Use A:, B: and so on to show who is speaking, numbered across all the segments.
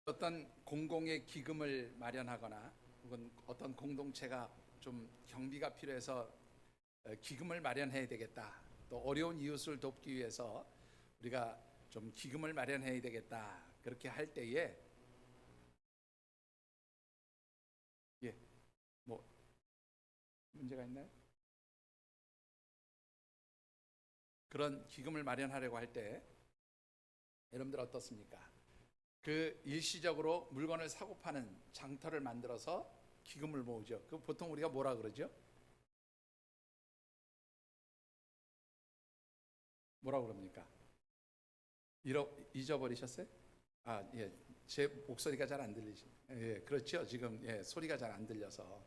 A: 어떤 공공의 기금을 마련하거나 혹은 어떤 공동체가 좀 경비가 필요해서 기금을 마련해야 되겠다. 또 어려운 이웃을 돕기 위해서 우리가 좀 기금을 마련해야 되겠다. 그렇게 할 때에 예, 뭐 문제가 있나요? 그런 기금을 마련하려고 할 때 여러분들 어떻습니까? 그 일시적으로 물건을 사고 파는 장터를 만들어서 기금을 모으죠. 그 보통 우리가 뭐라 그러죠? 뭐라 그럽니까? 잊어버리셨어요? 아, 예. 제 목소리가 잘 안 들리시. 예, 그렇죠. 지금 소리가 잘 안 들려서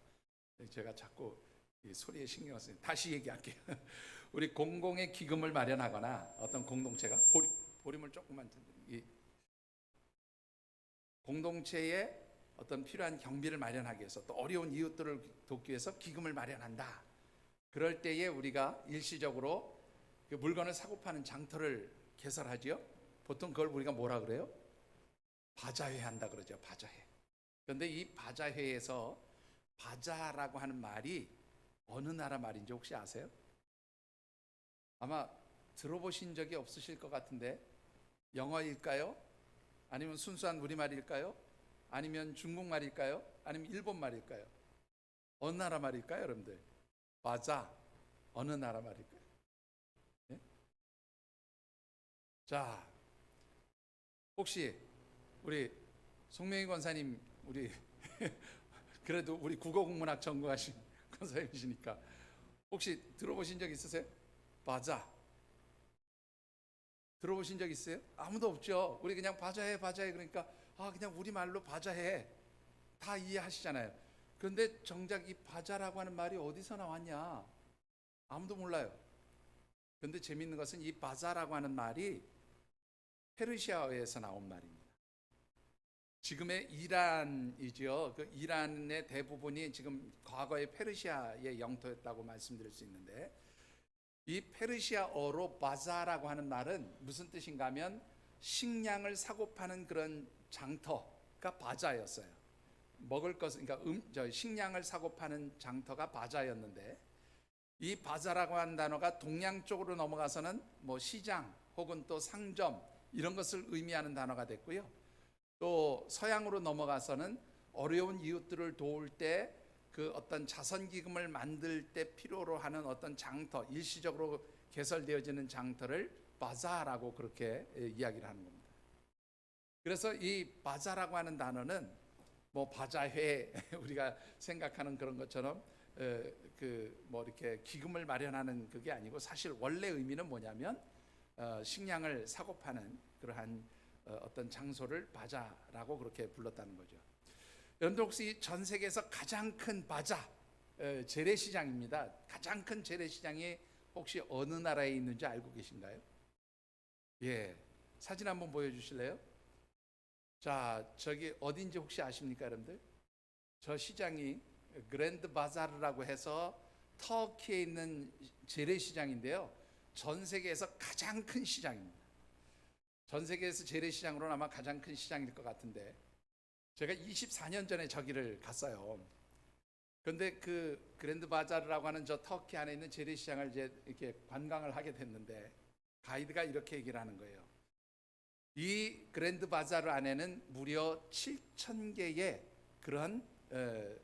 A: 제가 자꾸 이 소리에 신경을 써요. 다시 얘기할게요. 우리 공공의 기금을 마련하거나 어떤 공동체가 보림을 조금만 이 공동체에 어떤 필요한 경비를 마련하기 위해서 또 어려운 이웃들을 돕기 위해서 기금을 마련한다. 그럴 때에 우리가 일시적으로 그 물건을 사고 파는 장터를 개설하지요. 보통 그걸 우리가 뭐라 그래요? 바자회 한다 그러죠. 바자회. 그런데 이 바자회에서 바자라고 하는 말이 어느 나라 말인지 혹시 아세요? 아마 들어보신 적이 없으실 것 같은데 영어일까요? 아니면 순수한 우리말일까요? 아니면 중국말일까요? 아니면 일본말일까요? 어느 나라 말일까요, 여러분들? 바자. 어느 나라 말일까요? 네? 자, 혹시 우리 송명희 권사님, 우리 그래도 우리 국어국문학 전공하신 권사님이시니까 혹시 들어보신 적 있으세요? 바자. 들어보신 적 있어요? 아무도 없죠. 우리 그냥 바자해 바자해 그러니까 그냥 우리말로 바자해 다 이해하시잖아요. 그런데 정작 이 바자라고 하는 말이 어디서 나왔냐? 아무도 몰라요. 그런데 재미있는 것은 이 바자라고 하는 말이 페르시아어에서 나온 말입니다. 지금의 이란이죠. 그 이란의 대부분이 지금 과거의 페르시아의 영토였다고 말씀드릴 수 있는데 이 페르시아어로 바자라고 하는 말은 무슨 뜻인가 하면 식량을 사고 파는 그런 장터가 바자였어요. 먹을 것은 그러니까 식량을 사고 파는 장터가 바자였는데 이 바자라고 하는 단어가 동양 쪽으로 넘어가서는 뭐 시장 혹은 또 상점 이런 것을 의미하는 단어가 됐고요. 또 서양으로 넘어가서는 어려운 이웃들을 도울 때 그 어떤 자선 기금을 만들 때 필요로 하는 어떤 장터, 일시적으로 개설되어지는 장터를 바자라고 그렇게 이야기를 하는 겁니다. 그래서 이 바자라고 하는 단어는 뭐 바자회 우리가 생각하는 그런 것처럼 그 뭐 이렇게 기금을 마련하는 그게 아니고 사실 원래 의미는 뭐냐면 식량을 사고 파는 그러한 어떤 장소를 바자라고 그렇게 불렀다는 거죠. 여러분들 혹시 전 세계에서 가장 큰 바자 재래시장입니다. 가장 큰 재래시장이 혹시 어느 나라에 있는지 알고 계신가요? 예, 사진 한번 보여주실래요? 자, 저기 어딘지 혹시 아십니까, 여러분들? 저 시장이 그랜드 바자르라고 해서 터키에 있는 재래시장인데요. 전 세계에서 가장 큰 시장입니다. 전 세계에서 재래시장으로는 아마 가장 큰 시장일 것 같은데 제가 24년 전에 저기를 갔어요. 그런데 그 그랜드 바자르라고 하는 저 터키 안에 있는 재래시장을 이제 이렇게 관광을 하게 됐는데 가이드가 이렇게 얘기를 하는 거예요. 이 그랜드 바자르 안에는 무려 7천 개의 그런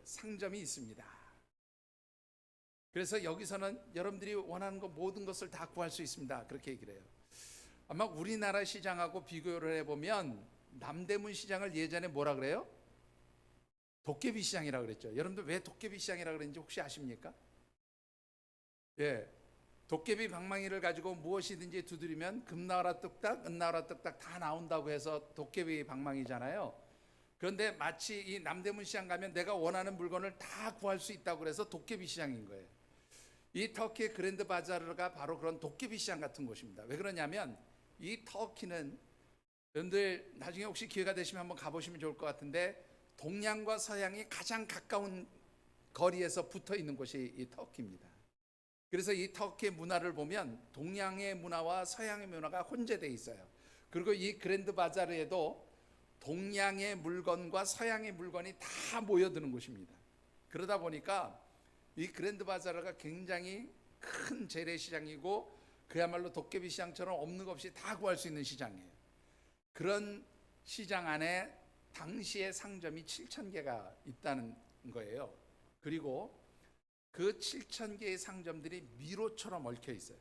A: 상점이 있습니다. 그래서 여기서는 여러분들이 원하는 것 모든 것을 다 구할 수 있습니다. 그렇게 얘기를 해요. 아마 우리나라 시장하고 비교를 해보면 남대문 시장을 예전에 뭐라 그래요? 도깨비 시장이라고 그랬죠. 여러분들 왜 도깨비 시장이라고 그랬는지 혹시 아십니까? 예. 도깨비 방망이를 가지고 무엇이든지 두드리면 금 나와라 뚝딱, 은 나와라 뚝딱 다 나온다고 해서 도깨비 방망이잖아요. 그런데 마치 이 남대문 시장 가면 내가 원하는 물건을 다 구할 수 있다고 그래서 도깨비 시장인 거예요. 이 터키의 그랜드 바자르가 바로 그런 도깨비 시장 같은 곳입니다. 왜 그러냐면 이 터키는 여러분들 나중에 혹시 기회가 되시면 한번 가보시면 좋을 것 같은데 동양과 서양이 가장 가까운 거리에서 붙어 있는 곳이 이 터키입니다. 그래서 이 터키의 문화를 보면 동양의 문화와 서양의 문화가 혼재되어 있어요. 그리고 이 그랜드 바자르에도 동양의 물건과 서양의 물건이 다 모여드는 곳입니다. 그러다 보니까 이 그랜드 바자르가 굉장히 큰 재래시장이고 그야말로 도깨비 시장처럼 없는 것 없이 다 구할 수 있는 시장이에요. 그런 시장 안에 당시의 상점이 7,000개가 있다는 거예요. 그리고 그 7,000개의 상점들이 미로처럼 얽혀 있어요.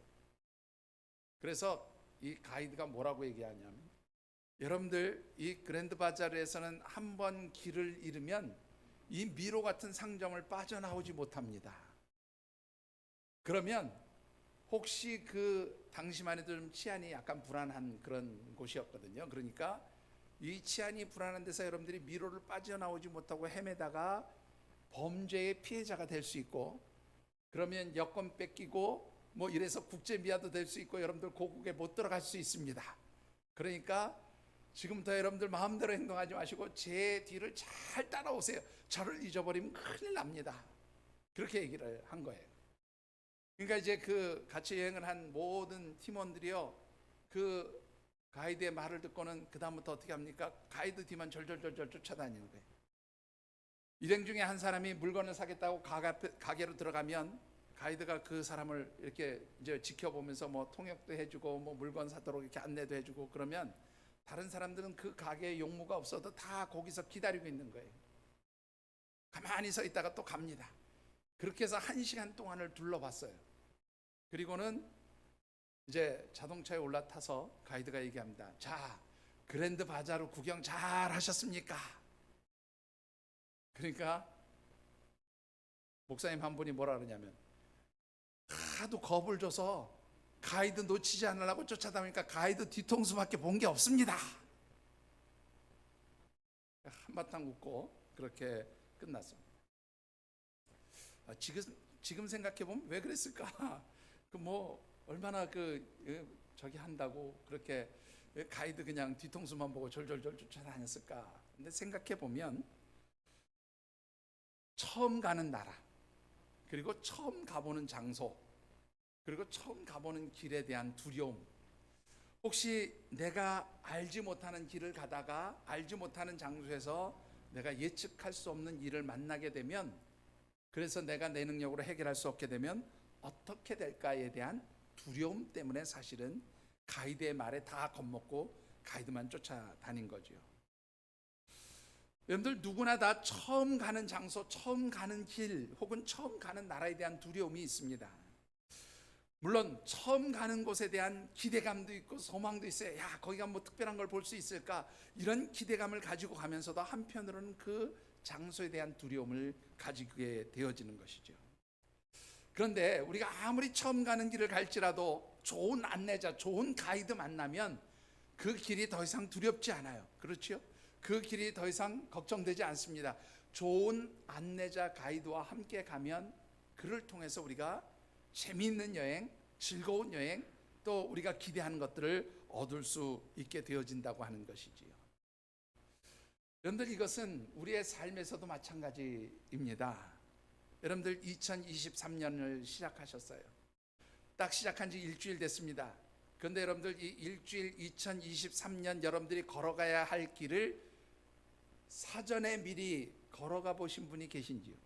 A: 그래서 이 가이드가 뭐라고 얘기하냐면, 여러분들 이 그랜드 바자르에서는 한 번 길을 잃으면 이 미로 같은 상점을 빠져나오지 못합니다. 그러면 혹시 그 당시만 해도 좀 치안이 약간 불안한 그런 곳이었거든요. 그러니까 이 치안이 불안한 데서 여러분들이 미로를 빠져나오지 못하고 헤매다가 범죄의 피해자가 될 수 있고, 그러면 여권 뺏기고 뭐 이래서 국제미아도 될 수 있고, 여러분들 고국에 못 들어갈 수 있습니다. 그러니까 지금부터 여러분들 마음대로 행동하지 마시고 제 뒤를 잘 따라오세요. 저를 잊어버리면 큰일 납니다. 그렇게 얘기를 한 거예요. 그러니까 이제 그 같이 여행을 한 모든 팀원들이요, 그 가이드의 말을 듣고는 그 다음부터 어떻게 합니까? 가이드 뒤만 절절절절 쫓아다니는 거예요. 일행 중에 한 사람이 물건을 사겠다고 가게로 들어가면 가이드가 그 사람을 이렇게 이제 지켜보면서 뭐 통역도 해주고 뭐 물건 사도록 이렇게 안내도 해주고, 그러면 다른 사람들은 그 가게에 용무가 없어도 다 거기서 기다리고 있는 거예요. 가만히 서 있다가 또 갑니다. 그렇게 해서 1시간 동안을 둘러봤어요. 그리고는 이제 자동차에 올라타서 가이드가 얘기합니다. 자, 그랜드 바자르 구경 잘 하셨습니까? 그러니까 목사님 한 분이 뭐라 그러냐면, 하도 겁을 줘서 가이드 놓치지 않으려고 쫓아다니니까 가이드 뒤통수밖에 본 게 없습니다. 한바탕 웃고 그렇게 끝났습니다. 지금 생각해 보면 왜 그랬을까? 그 뭐 얼마나 저기 한다고 그렇게 가이드 그냥 뒤통수만 보고 졸졸졸 쫓아다녔을까? 근데 생각해 보면 처음 가는 나라, 그리고 처음 가보는 장소, 그리고 처음 가보는 길에 대한 두려움, 혹시 내가 알지 못하는 길을 가다가 알지 못하는 장소에서 내가 예측할 수 없는 일을 만나게 되면, 그래서 내가 내 능력으로 해결할 수 없게 되면 어떻게 될까에 대한 두려움 때문에 사실은 가이드의 말에 다 겁먹고 가이드만 쫓아다닌 거죠. 여러분들 누구나 다 처음 가는 장소, 처음 가는 길, 혹은 처음 가는 나라에 대한 두려움이 있습니다. 물론 처음 가는 곳에 대한 기대감도 있고 소망도 있어요. 야, 거기가 뭐 특별한 걸 볼 수 있을까? 이런 기대감을 가지고 가면서도 한편으로는 그 장소에 대한 두려움을 가지게 되어지는 것이죠. 그런데 우리가 아무리 처음 가는 길을 갈지라도 좋은 안내자, 좋은 가이드 만나면 그 길이 더 이상 두렵지 않아요. 그렇죠? 그 길이 더 이상 걱정되지 않습니다. 좋은 안내자, 가이드와 함께 가면 그를 통해서 우리가 재미있는 여행, 즐거운 여행, 또 우리가 기대하는 것들을 얻을 수 있게 되어진다고 하는 것이지요. 여러분들 이것은 우리의 삶에서도 마찬가지입니다. 여러분들 2023년을 시작하셨어요. 딱 시작한 지 일주일 됐습니다. 그런데 여러분들 이 일주일 2023년 여러분들이 걸어가야 할 길을 사전에 미리 걸어가 보신 분이 계신지요?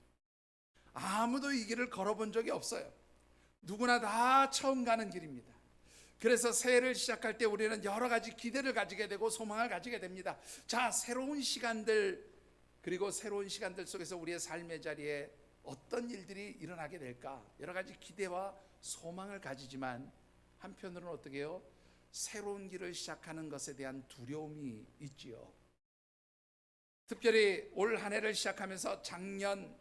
A: 아무도 이 길을 걸어본 적이 없어요. 누구나 다 처음 가는 길입니다. 그래서 새해를 시작할 때 우리는 여러 가지 기대를 가지게 되고 소망을 가지게 됩니다. 자, 새로운 시간들, 그리고 새로운 시간들 속에서 우리의 삶의 자리에 어떤 일들이 일어나게 될까? 여러 가지 기대와 소망을 가지지만 한편으로는 어떻게 해요? 새로운 길을 시작하는 것에 대한 두려움이 있지요. 특별히 올 한 해를 시작하면서 작년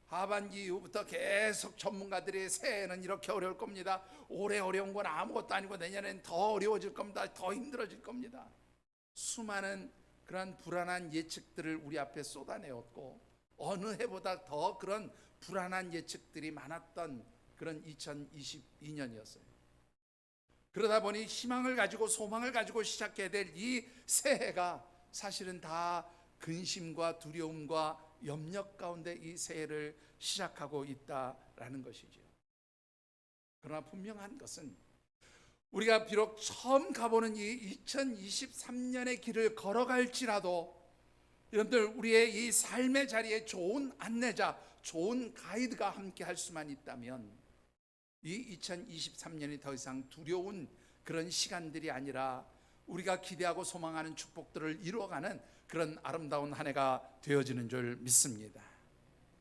A: 하반기 이후부터 계속 전문가들이 새해는 이렇게 어려울 겁니다. 올해 어려운 건 아무것도 아니고 내년엔 더 어려워질 겁니다. 더 힘들어질 겁니다. 수많은 그런 불안한 예측들을 우리 앞에 쏟아내었고, 어느 해보다 더 그런 불안한 예측들이 많았던 그런 2022년이었어요. 그러다 보니 희망을 가지고 소망을 가지고 시작해야 될 이 새해가 사실은 다 근심과 두려움과 염려 가운데 이 새해를 시작하고 있다라는 것이죠. 그러나 분명한 것은 우리가 비록 처음 가보는 이 2023년의 길을 걸어갈지라도 여러분들 우리의 이 삶의 자리에 좋은 안내자, 좋은 가이드가 함께 할 수만 있다면 이 2023년이 더 이상 두려운 그런 시간들이 아니라 우리가 기대하고 소망하는 축복들을 이루어가는 그런 아름다운 한 해가 되어지는 줄 믿습니다.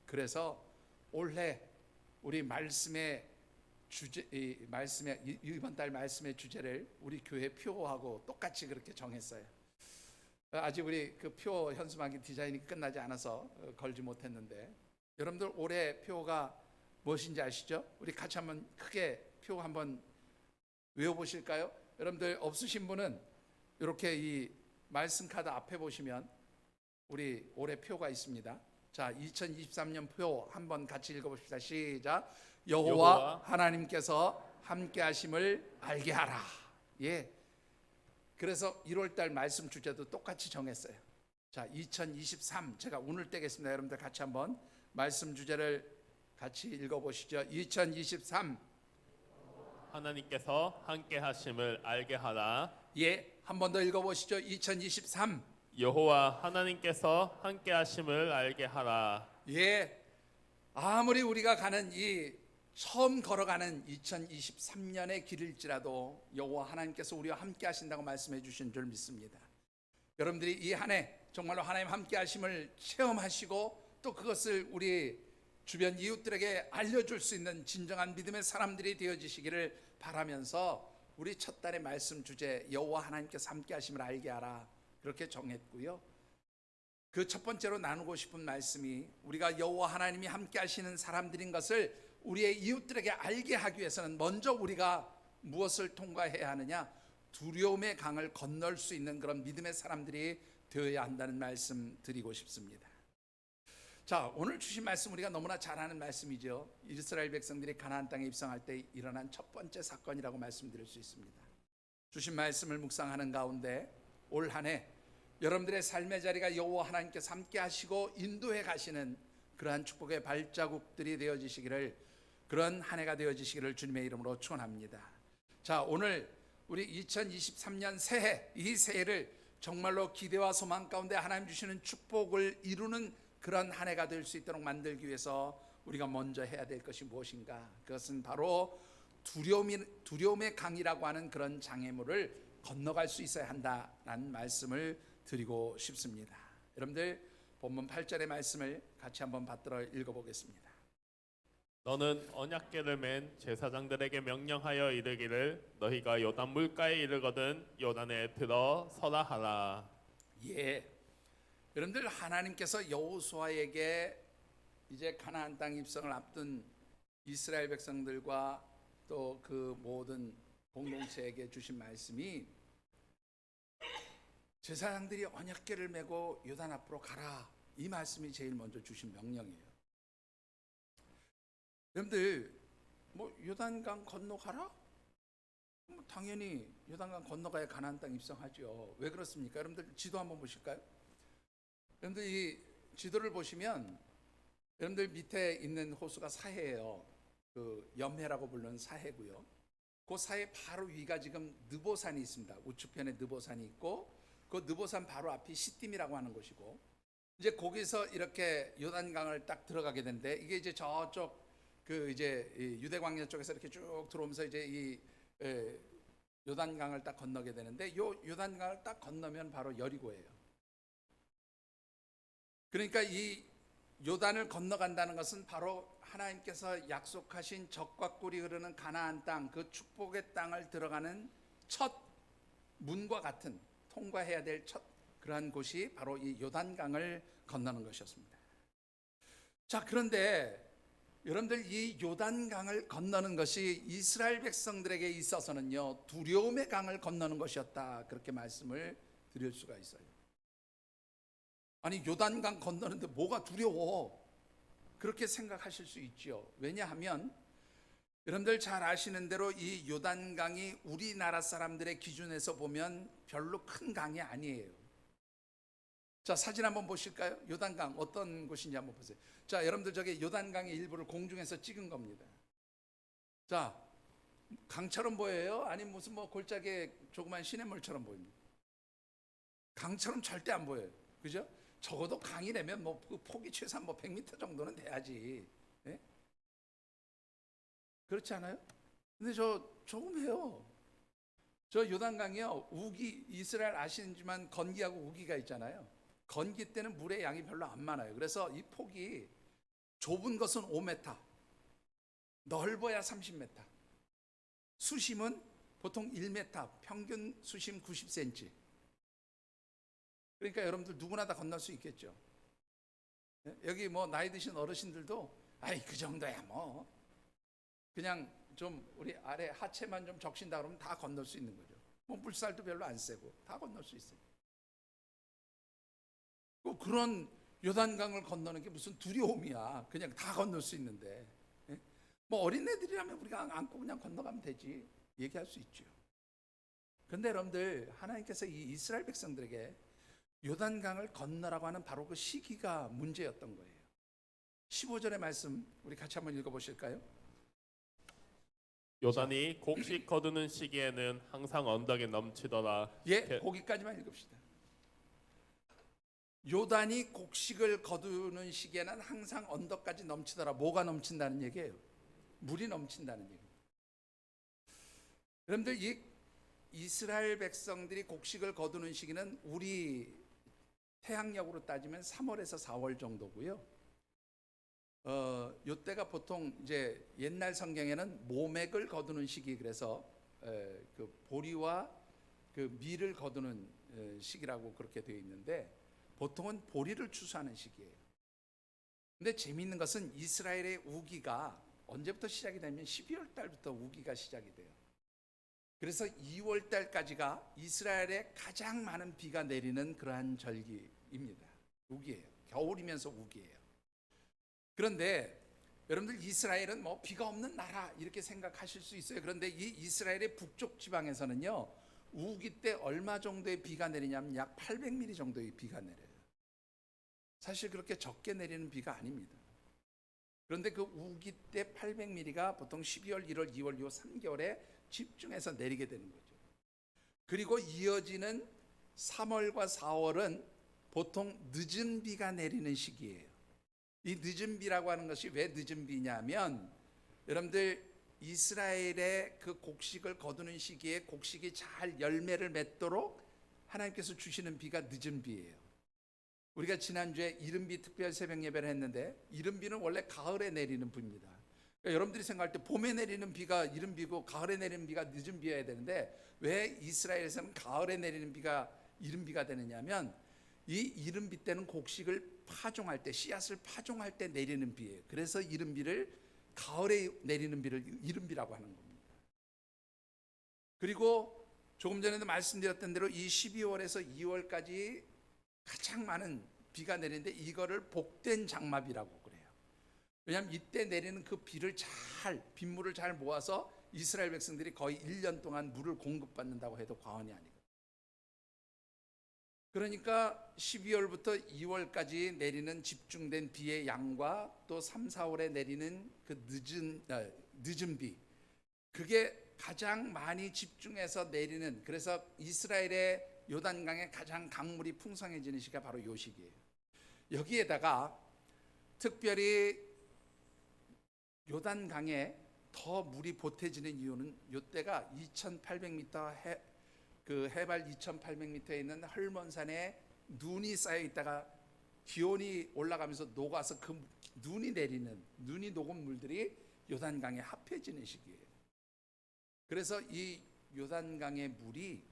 A: 그래서 올해 우리 말씀의 주제, 이번 달 말씀의 주제를 우리 교회 표하고 똑같이 그렇게 정했어요. 아직 우리 그 표 현수막이 디자인이 끝나지 않아서 걸지 못했는데 여러분들 올해 표가 무엇인지 아시죠? 우리 같이 한번 크게 표 한번 외워보실까요? 여러분들 없으신 분은 이렇게 이 말씀 카드 앞에 보시면 우리 올해 표가 있습니다. 자, 2023년 표 한번 같이 읽어봅시다. 시작. 여호와 하나님께서 함께 하심을 알게 하라. 예. 그래서 1월달 말씀 주제도 똑같이 정했어요. 자, 2023 제가 오늘 떼겠습니다. 여러분들 같이 한번 말씀 주제를 같이 읽어보시죠. 2023
B: 하나님께서 함께 하심을 알게 하라.
A: 예, 한 번 더 읽어보시죠. 2023
B: 여호와 하나님께서 함께 하심을 알게 하라.
A: 예, 아무리 우리가 가는 이 처음 걸어가는 2023년의 길일지라도 여호와 하나님께서 우리와 함께 하신다고 말씀해 주신 줄 믿습니다. 여러분들이 이 한 해 정말로 하나님 함께 하심을 체험하시고 또 그것을 우리 주변 이웃들에게 알려줄 수 있는 진정한 믿음의 사람들이 되어지시기를 바라면서 우리 첫 달의 말씀 주제 여호와 하나님께서 함께 하심을 알게 하라 그렇게 정했고요. 그 첫 번째로 나누고 싶은 말씀이 우리가 여호와 하나님이 함께 하시는 사람들인 것을 우리의 이웃들에게 알게 하기 위해서는 먼저 우리가 무엇을 통과해야 하느냐? 두려움의 강을 건널 수 있는 그런 믿음의 사람들이 되어야 한다는 말씀 드리고 싶습니다. 자, 오늘 주신 말씀 우리가 너무나 잘 아는 말씀이죠. 이스라엘 백성들이 가나안 땅에 입성할 때 일어난 첫 번째 사건이라고 말씀드릴 수 있습니다. 주신 말씀을 묵상하는 가운데 올 한 해 여러분들의 삶의 자리가 여호와 하나님께서 함께 하시고 인도해 가시는 그러한 축복의 발자국들이 되어지시기를, 그런 한 해가 되어지시기를 주님의 이름으로 축원합니다. 자, 오늘 우리 2023년 새해, 이 새해를 정말로 기대와 소망 가운데 하나님 주시는 축복을 이루는 그런 한 해가 될 수 있도록 만들기 위해서 우리가 먼저 해야 될 것이 무엇인가? 그것은 바로 두려움의 강이라고 하는 그런 장애물을 건너갈 수 있어야 한다라는 말씀을 드리고 싶습니다. 여러분들 본문 8절의 말씀을 같이 한번 받들어 읽어보겠습니다.
B: 너는 언약궤를 맨 제사장들에게 명령하여 이르기를 너희가 요단 물가에 이르거든 요단에 들어 서라 하라.
A: 예, 여러분들 하나님께서 여호수아에게 이제 가나안 땅 입성을 앞둔 이스라엘 백성들과 또 그 모든 공동체에게 주신 말씀이 제사장들이 언약궤를 메고 요단 앞으로 가라, 이 말씀이 제일 먼저 주신 명령이에요. 여러분들 뭐 요단강 건너가라? 뭐 당연히 요단강 건너가야 가나안 땅 입성하죠. 왜 그렇습니까? 여러분들 지도 한번 보실까요? 여러분들 이 지도를 보시면 여러분들 밑에 있는 호수가 사해예요. 그 염해라고 부르는 사해고요. 그 사해 바로 위가 지금 느보산이 있습니다. 우측편에 느보산이 있고 그 느보산 바로 앞이 시딤이라고 하는 곳이고, 이제 거기서 이렇게 요단강을 딱 들어가게 되는데 이게 이제 저쪽 그 이제 유대 광야 쪽에서 이렇게 쭉 들어오면서 이제 이 요단강을 딱 건너게 되는데 요 요단강을 딱 건너면 바로 여리고예요. 그러니까 이 요단을 건너간다는 것은 바로 하나님께서 약속하신 적과 꿀이 흐르는 가나안 땅, 그 축복의 땅을 들어가는 첫 문과 같은, 통과해야 될 첫 그러한 곳이 바로 이 요단강을 건너는 것이었습니다. 자, 그런데 여러분들 이 요단강을 건너는 것이 이스라엘 백성들에게 있어서는요 두려움의 강을 건너는 것이었다, 그렇게 말씀을 드릴 수가 있어요. 아니 요단강 건너는데 뭐가 두려워? 그렇게 생각하실 수 있죠. 왜냐하면 여러분들 잘 아시는 대로 이 요단강이 우리나라 사람들의 기준에서 보면 별로 큰 강이 아니에요. 자, 사진 한번 보실까요? 요단강 어떤 곳인지 한번 보세요. 자, 여러분들 저기 요단강의 일부를 공중에서 찍은 겁니다. 자, 강처럼 보여요? 아니 무슨 뭐 골짜기에 조그만 시냇물처럼 보입니다. 강처럼 절대 안 보여요. 그죠? 적어도 강이라면 뭐 그 폭이 최소한 뭐 100m 정도는 돼야지. 예? 그렇지 않아요? 근데 저 조금 해요. 저 요단강이요. 우기 이스라엘 아시지만 건기하고 우기가 있잖아요. 건기 때는 물의 양이 별로 안 많아요. 그래서 이 폭이 좁은 것은 5m, 넓어야 30m. 수심은 보통 1m, 평균 수심 90cm. 그러니까 여러분들 누구나 다 건널 수 있겠죠. 여기 뭐 나이 드신 어르신들도 아이 그 정도야 뭐 그냥 좀 우리 아래 하체만 좀 적신다 그러면 다 건널 수 있는 거죠. 뭐 물살도 별로 안 세고 다 건널 수 있어요. 그런 요단강을 건너는 게 무슨 두려움이야. 그냥 다 건널 수 있는데. 예? 뭐 어린애들이라면 우리가 안고 그냥 건너가면 되지. 얘기할 수 있죠. 그런데 여러분들 하나님께서 이 이스라엘 백성들에게 요단강을 건너라고 하는 바로 그 시기가 문제였던 거예요. 15절의 말씀 우리 같이 한번 읽어보실까요?
B: 요단이 곡식 거두는 시기에는 항상 언덕에 넘치더라.
A: 예, 거기까지만 읽읍시다. 요단이 곡식을 거두는 시기에는 항상 언덕까지 넘치더라. 뭐가 넘친다는 얘기예요? 물이 넘친다는 얘기입니다. 여러분들 이 이스라엘 백성들이 곡식을 거두는 시기는 우리 태양력으로 따지면 3월에서 4월 정도고요. 요때가 보통 이제 옛날 성경에는 모맥을 거두는 시기, 그래서 그 보리와 그 밀을 거두는 시기라고 그렇게 되어 있는데 보통은 보리를 추수하는 시기예요. 근데 재미있는 것은 이스라엘의 우기가 언제부터 시작이 되면 12월 달부터 우기가 시작이 돼요. 그래서 2월 달까지가 이스라엘에 가장 많은 비가 내리는 그러한 절기입니다. 우기예요. 겨울이면서 우기예요. 그런데 여러분들 이스라엘은 뭐 비가 없는 나라 이렇게 생각하실 수 있어요. 그런데 이 이스라엘의 북쪽 지방에서는요, 우기 때 얼마 정도의 비가 내리냐면 약 800mm 정도의 비가 내려요. 사실 그렇게 적게 내리는 비가 아닙니다. 그런데 그 우기 때 800mm가 보통 12월, 1월, 2월 요 3개월에 집중해서 내리게 되는 거죠. 그리고 이어지는 3월과 4월은 보통 늦은 비가 내리는 시기예요. 이 늦은 비라고 하는 것이 왜 늦은 비냐면 여러분들 이스라엘의 그 곡식을 거두는 시기에 곡식이 잘 열매를 맺도록 하나님께서 주시는 비가 늦은 비예요. 우리가 지난주에 이른비 특별 새벽 예배를 했는데 이른비는 원래 가을에 내리는 비입니다. 그러니까 여러분들이 생각할 때 봄에 내리는 비가 이른비고 가을에 내리는 비가 늦은 비여야 되는데 왜 이스라엘에서는 가을에 내리는 비가 이른비가 되느냐면 이 이른비 때는 곡식을 파종할 때 씨앗을 파종할 때 내리는 비예요. 그래서 이른비를 가을에 내리는 비를 이른비라고 하는 겁니다. 그리고 조금 전에도 말씀드렸던 대로 이 12월에서 2월까지 가장 많은 비가 내리는데 이거를 복된 장마비라고 그래요. 왜냐하면 이때 내리는 그 비를 빗물을 잘 모아서 이스라엘 백성들이 거의 1년 동안 물을 공급받는다고 해도 과언이 아니거든요. 그러니까 12월부터 2월까지 내리는 집중된 비의 양과 또 3, 4월에 내리는 그 늦은 비, 그게 가장 많이 집중해서 내리는, 그래서 이스라엘의 요단강에 가장 강물이 풍성해지는 시기가 바로 이 시기예요. 여기에다가 특별히 요단강에 더 물이 보태지는 이유는 이때가 2,800m 그 해발 2,800m에 있는 헐몬산에 눈이 쌓여 있다가 기온이 올라가면서 녹아서 그 눈이 녹은 물들이 요단강에 합해지는 시기예요. 그래서 이 요단강의 물이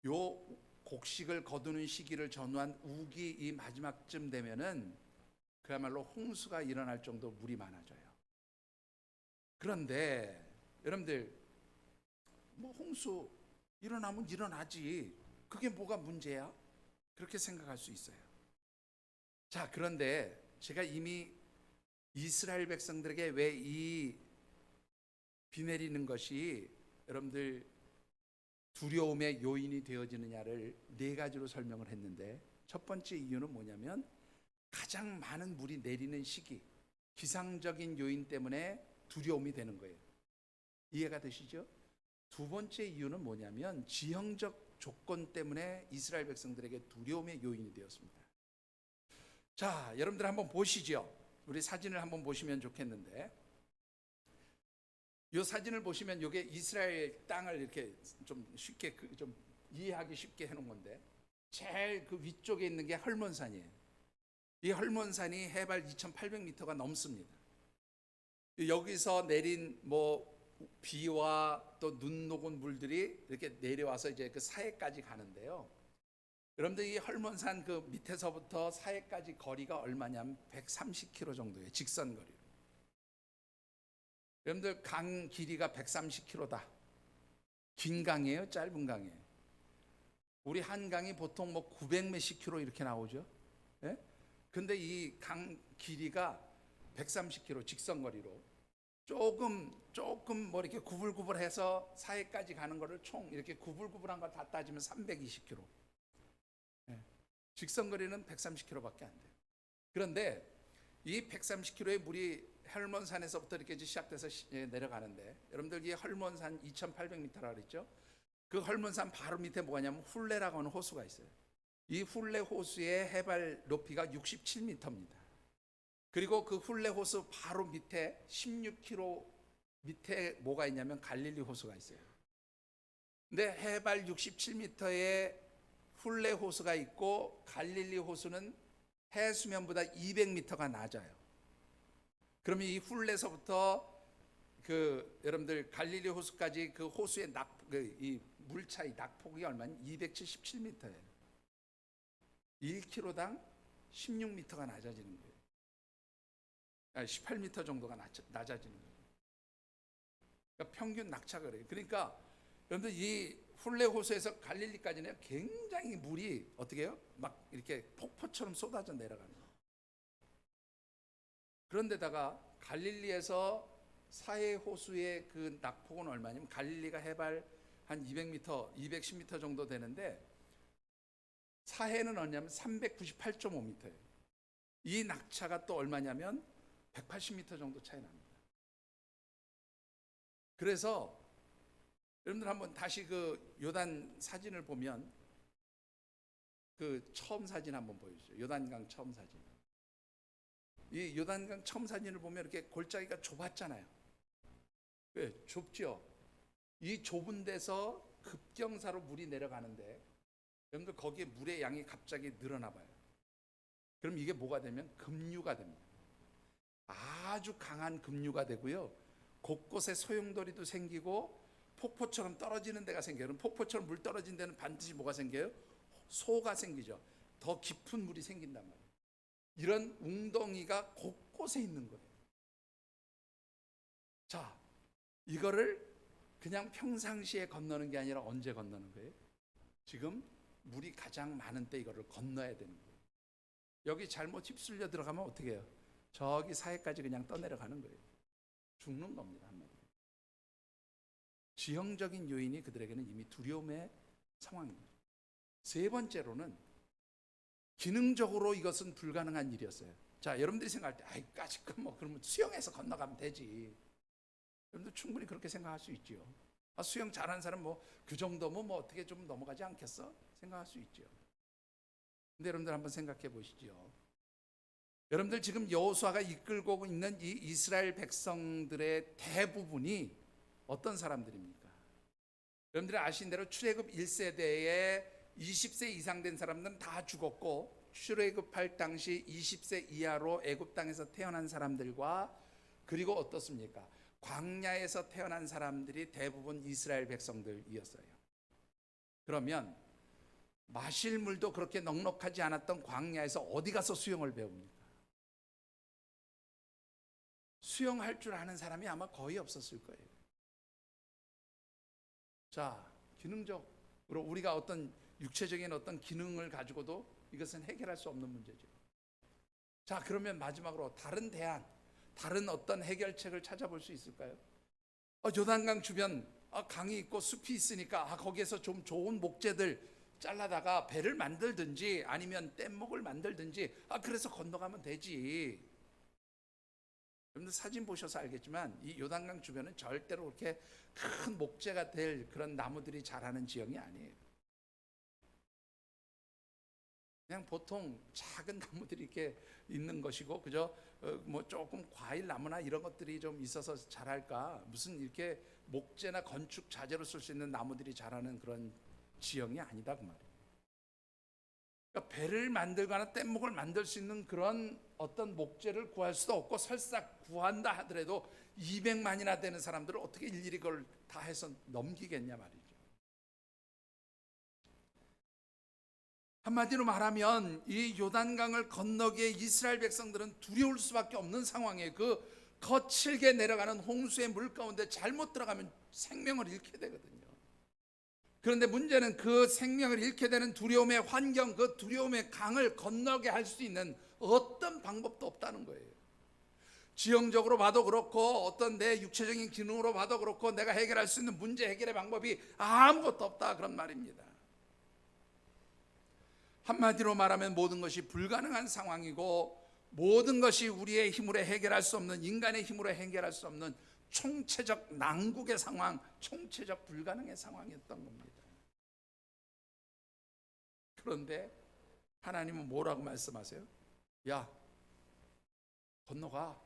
A: 요 곡식을 거두는 시기를 전후한 우기 이 마지막쯤 되면은 그야말로 홍수가 일어날 정도 물이 많아져요. 그런데 여러분들 뭐 홍수 일어나면 일어나지, 그게 뭐가 문제야? 그렇게 생각할 수 있어요. 자, 그런데 제가 이미 이스라엘 백성들에게 왜 이 비 내리는 것이 여러분들 두려움의 요인이 되어지느냐를 4가지로 설명을 했는데, 첫 번째 이유는 뭐냐면 가장 많은 물이 내리는 시기, 기상적인 요인 때문에 두려움이 되는 거예요. 이해가 되시죠? 두 번째 이유는 뭐냐면 지형적 조건 때문에 이스라엘 백성들에게 두려움의 요인이 되었습니다. 자, 여러분들 한번 보시죠. 우리 사진을 한번 보시면 좋겠는데, 이 사진을 보시면 이게 이스라엘 땅을 이렇게 좀 쉽게 좀 이해하기 쉽게 해놓은 건데, 제일 그 위쪽에 있는 게 헐몬산이에요. 이 헐몬산이 해발 2,800m가 넘습니다. 여기서 내린 뭐 비와 또 눈 녹은 물들이 이렇게 내려와서 이제 그 사해까지 가는데요. 여러분들 이 헐몬산 그 밑에서부터 사해까지 거리가 얼마냐면 130km 정도예요. 직선 거리로. 여러분들 강 길이가 130km다. 긴 강이에요, 짧은 강이에요? 우리 한강이 보통 뭐 900 몇십 킬로 이렇게 나오죠. 예? 근데 이 강 길이가 130km 직선 거리로 조금 뭐 이렇게 구불구불해서 사해까지 가는 거를 총 이렇게 구불구불한 걸 다 따지면 320km. 예. 직선 거리는 130km밖에 안 돼요. 그런데 이 130km의 물이 헐몬산에서부터 이렇게 시작돼서 내려가는데, 여러분들 이 헐몬산 2,800m라 그랬죠? 그 헐몬산 바로 밑에 뭐냐면 훌레라고 하는 호수가 있어요. 이 훌레 호수의 해발 높이가 67m입니다. 그리고 그 훌레 호수 바로 밑에 16km 밑에 뭐가 있냐면 갈릴리 호수가 있어요. 근데 해발 67m의 훌레 호수가 있고 갈릴리 호수는 해수면보다 200m가 낮아요. 그러면 이 훌레서부터 그 여러분들 갈릴리 호수까지 그 호수의 이 물차이 낙폭이 얼마냐? 277m예요. 1km당 16m가 낮아지는 거예요. 18m 정도가 낮아지는 거예요. 그러니까 평균 낙차가 그래요. 그러니까 여러분들 이 훌레 호수에서 갈릴리까지는 굉장히 물이 어떻게 해요? 막 이렇게 폭포처럼 쏟아져 내려가는 거예요. 그런데다가 갈릴리에서 사해 호수의 그 낙폭은 얼마냐면 갈릴리가 해발 한 200m, 210m 정도 되는데 사해는 얼마냐면 398.5m예요. 이 낙차가 또 얼마냐면 180m 정도 차이 납니다. 그래서 여러분들 한번 다시 그 요단 사진을 보면 그 처음 사진 한번 보여주세요. 요단강 처음 사진. 이 요단강 처음 사진을 보면 이렇게 골짜기가 좁았잖아요. 왜? 좁죠. 이 좁은 데서 급경사로 물이 내려가는데 여러분들 거기에 물의 양이 갑자기 늘어나 봐요. 그럼 이게 뭐가 되면 급류가 됩니다. 아주 강한 급류가 되고요. 곳곳에 소용돌이도 생기고 폭포처럼 떨어지는 데가 생겨요. 그럼 폭포처럼 물 떨어진 데는 반드시 뭐가 생겨요? 소가 생기죠. 더 깊은 물이 생긴단 말이에요. 이런 웅덩이가 곳곳에 있는 거예요. 자, 이거를 그냥 평상시에 건너는 게 아니라 언제 건너는 거예요? 지금 물이 가장 많은 때 이거를 건너야 되는 거예요. 여기 잘못 휩쓸려 들어가면 어떻게 해요? 저기 사해까지 그냥 떠내려가는 거예요. 죽는 겁니다, 한마디로. 지형적인 요인이 그들에게는 이미 두려움의 상황입니다. 세 번째로는 기능적으로 이것은 불가능한 일이었어요. 자, 여러분들이 생각할 때 아이 까짓거 뭐 그러면 수영해서 건너가면 되지. 여러분들 충분히 그렇게 생각할 수 있죠. 아, 수영 잘하는 사람 뭐 그 정도면 뭐 어떻게 좀 넘어가지 않겠어? 생각할 수 있죠. 근데 여러분들 한번 생각해 보시죠. 여러분들 지금 여호수아가 이끌고 있는 이 이스라엘 백성들의 대부분이 어떤 사람들입니까? 여러분들이 아신 대로 출애굽 1세대에 20세 이상 된 사람들은 다 죽었고, 출애굽할 당시 20세 이하로 애굽 땅에서 태어난 사람들과, 그리고 어떻습니까? 광야에서 태어난 사람들이 대부분 이스라엘 백성들이었어요. 그러면 마실 물도 그렇게 넉넉하지 않았던 광야에서 어디 가서 수영을 배웁니까? 수영할 줄 아는 사람이 아마 거의 없었을 거예요. 자, 기능적으로 우리가 어떤 육체적인 어떤 기능을 가지고도 이것은 해결할 수 없는 문제죠. 자, 그러면 마지막으로 다른 대안, 다른 어떤 해결책을 찾아볼 수 있을까요? 요단강 주변 강이 있고 숲이 있으니까 거기에서 좀 좋은 목재들 잘라다가 배를 만들든지 아니면 뗏목을 만들든지 그래서 건너가면 되지. 여러분들 사진 보셔서 알겠지만 이 요단강 주변은 절대로 그렇게 큰 목재가 될 그런 나무들이 자라는 지형이 아니에요. 그냥 보통 작은 나무들이 이렇게 있는 것이고, 그저 뭐 조금 과일 나무나 이런 것들이 좀 있어서 자랄까, 무슨 이렇게 목재나 건축 자재로 쓸 수 있는 나무들이 자라는 그런 지형이 아니다 그 말이에요. 그러니까 배를 만들거나 뗏목을 만들 수 있는 그런 어떤 목재를 구할 수도 없고, 설사 구한다 하더라도 200만이나 되는 사람들을 어떻게 일일이 그걸 다 해서 넘기겠냐 말이죠. 한마디로 말하면 이 요단강을 건너기에 이스라엘 백성들은 두려울 수밖에 없는 상황에, 그 거칠게 내려가는 홍수의 물 가운데 잘못 들어가면 생명을 잃게 되거든요. 그런데 문제는 그 생명을 잃게 되는 두려움의 환경, 그 두려움의 강을 건너게 할 수 있는 어떤 방법도 없다는 거예요. 지형적으로 봐도 그렇고, 어떤 내 육체적인 기능으로 봐도 그렇고, 내가 해결할 수 있는 문제 해결의 방법이 아무것도 없다 그런 말입니다. 한마디로 말하면 모든 것이 불가능한 상황이고, 모든 것이 우리의 힘으로 해결할 수 없는, 인간의 힘으로 해결할 수 없는 총체적 난국의 상황, 총체적 불가능의 상황이었던 겁니다. 그런데 하나님은 뭐라고 말씀하세요? 야, 건너가.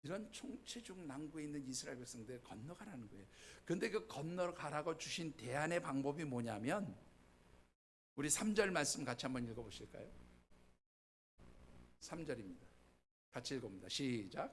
A: 이런 총체적 난국에 있는 이스라엘 백성들 건너가라는 거예요. 그런데 그 건너가라고 주신 대안의 방법이 뭐냐면, 우리 3절 말씀 같이 한번 읽어보실까요? 3절입니다. 같이 읽어봅니다. 시작.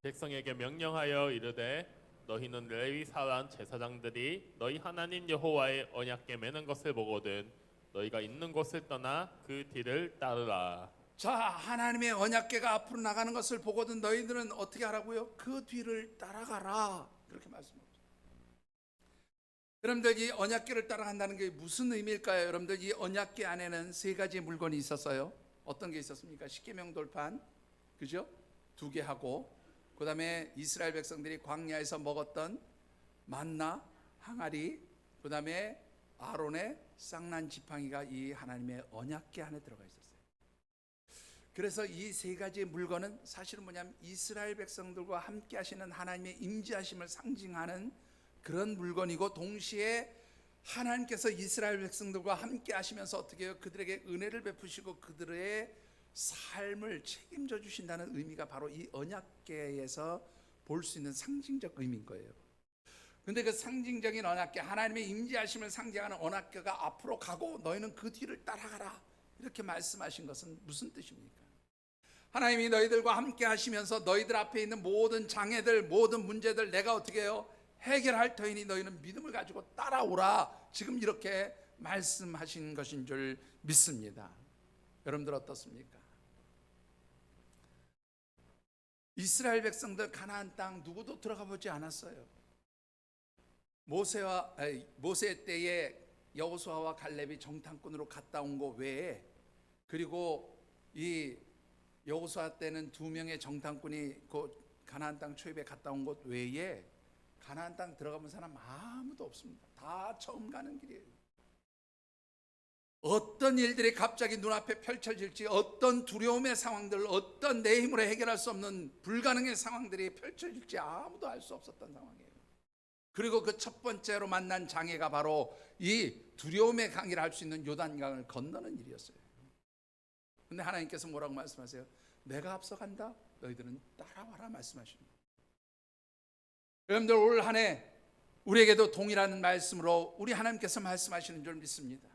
B: 백성에게 명령하여 이르되 너희는 레위 사람 제사장들이 너희 하나님 여호와의 언약궤 매는 것을 보거든 너희가 있는 곳을 떠나 그 뒤를 따르라.
A: 자, 하나님의 언약궤가 앞으로 나가는 것을 보거든 너희들은 어떻게 하라고요? 그 뒤를 따라가라. 그렇게 말씀합니다. 여러분들, 이 언약궤를 따라간다는 게 무슨 의미일까요? 여러분들, 이 언약궤 안에는 세 가지 물건이 있었어요. 어떤 게 있었습니까? 십계명 돌판, 그죠? 2개 하고, 그 다음에 이스라엘 백성들이 광야에서 먹었던 만나, 항아리, 그 다음에 아론의 쌍난 지팡이가 이 하나님의 언약궤 안에 들어가 있었어요. 그래서 이 세 가지의 물건은 사실은 뭐냐면 이스라엘 백성들과 함께 하시는 하나님의 임재하심을 상징하는 그런 물건이고, 동시에 하나님께서 이스라엘 백성들과 함께 하시면서 어떻게 해요? 그들에게 은혜를 베푸시고 그들의 삶을 책임져 주신다는 의미가 바로 이 언약궤에서 볼 수 있는 상징적 의미인 거예요. 그런데 그 상징적인 언약궤, 하나님의 임재하심을 상징하는 언약궤가 앞으로 가고 너희는 그 뒤를 따라가라, 이렇게 말씀하신 것은 무슨 뜻입니까? 하나님이 너희들과 함께 하시면서 너희들 앞에 있는 모든 장애들, 모든 문제들 내가 어떻게 해요? 해결할 터이니 너희는 믿음을 가지고 따라오라, 지금 이렇게 말씀하신 것인 줄 믿습니다. 여러분들 어떻습니까? 이스라엘 백성들 가나안 땅 누구도 들어가 보지 않았어요. 모세 때에 여호수아와 갈렙이 정탐꾼으로 갔다 온 거 외에, 그리고 이 여호수아 때는 2명의 정탐꾼이 그 가나안 땅 초입에 갔다 온 것 외에 가나안 땅 들어가 본 사람 아무도 없습니다. 다 처음 가는 길이에요. 어떤 일들이 갑자기 눈앞에 펼쳐질지, 어떤 두려움의 상황들, 어떤 내 힘으로 해결할 수 없는 불가능의 상황들이 펼쳐질지 아무도 알 수 없었던 상황이에요. 그리고 그 첫 번째로 만난 장애가 바로 이 두려움의 강이라 할 수 있는 요단강을 건너는 일이었어요. 근데 하나님께서 뭐라고 말씀하세요? 내가 앞서간다, 너희들은 따라와라 말씀하시는 거예요. 여러분들, 올 한 해 우리에게도 동일한 말씀으로 우리 하나님께서 말씀하시는 줄 믿습니다.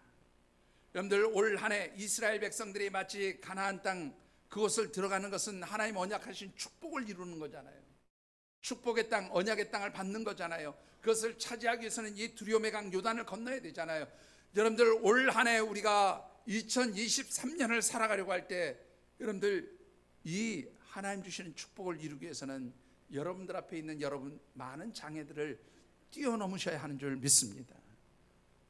A: 여러분들, 올 한 해 이스라엘 백성들이 마치 가나안 땅 그곳을 들어가는 것은 하나님 언약하신 축복을 이루는 거잖아요. 축복의 땅, 언약의 땅을 받는 거잖아요. 그것을 차지하기 위해서는 이 두려움의 강 요단을 건너야 되잖아요. 여러분들, 올 한 해 우리가 2023년을 살아가려고 할 때, 여러분들 이 하나님 주시는 축복을 이루기 위해서는 여러분들 앞에 있는 여러분 많은 장애들을 뛰어넘으셔야 하는 줄 믿습니다.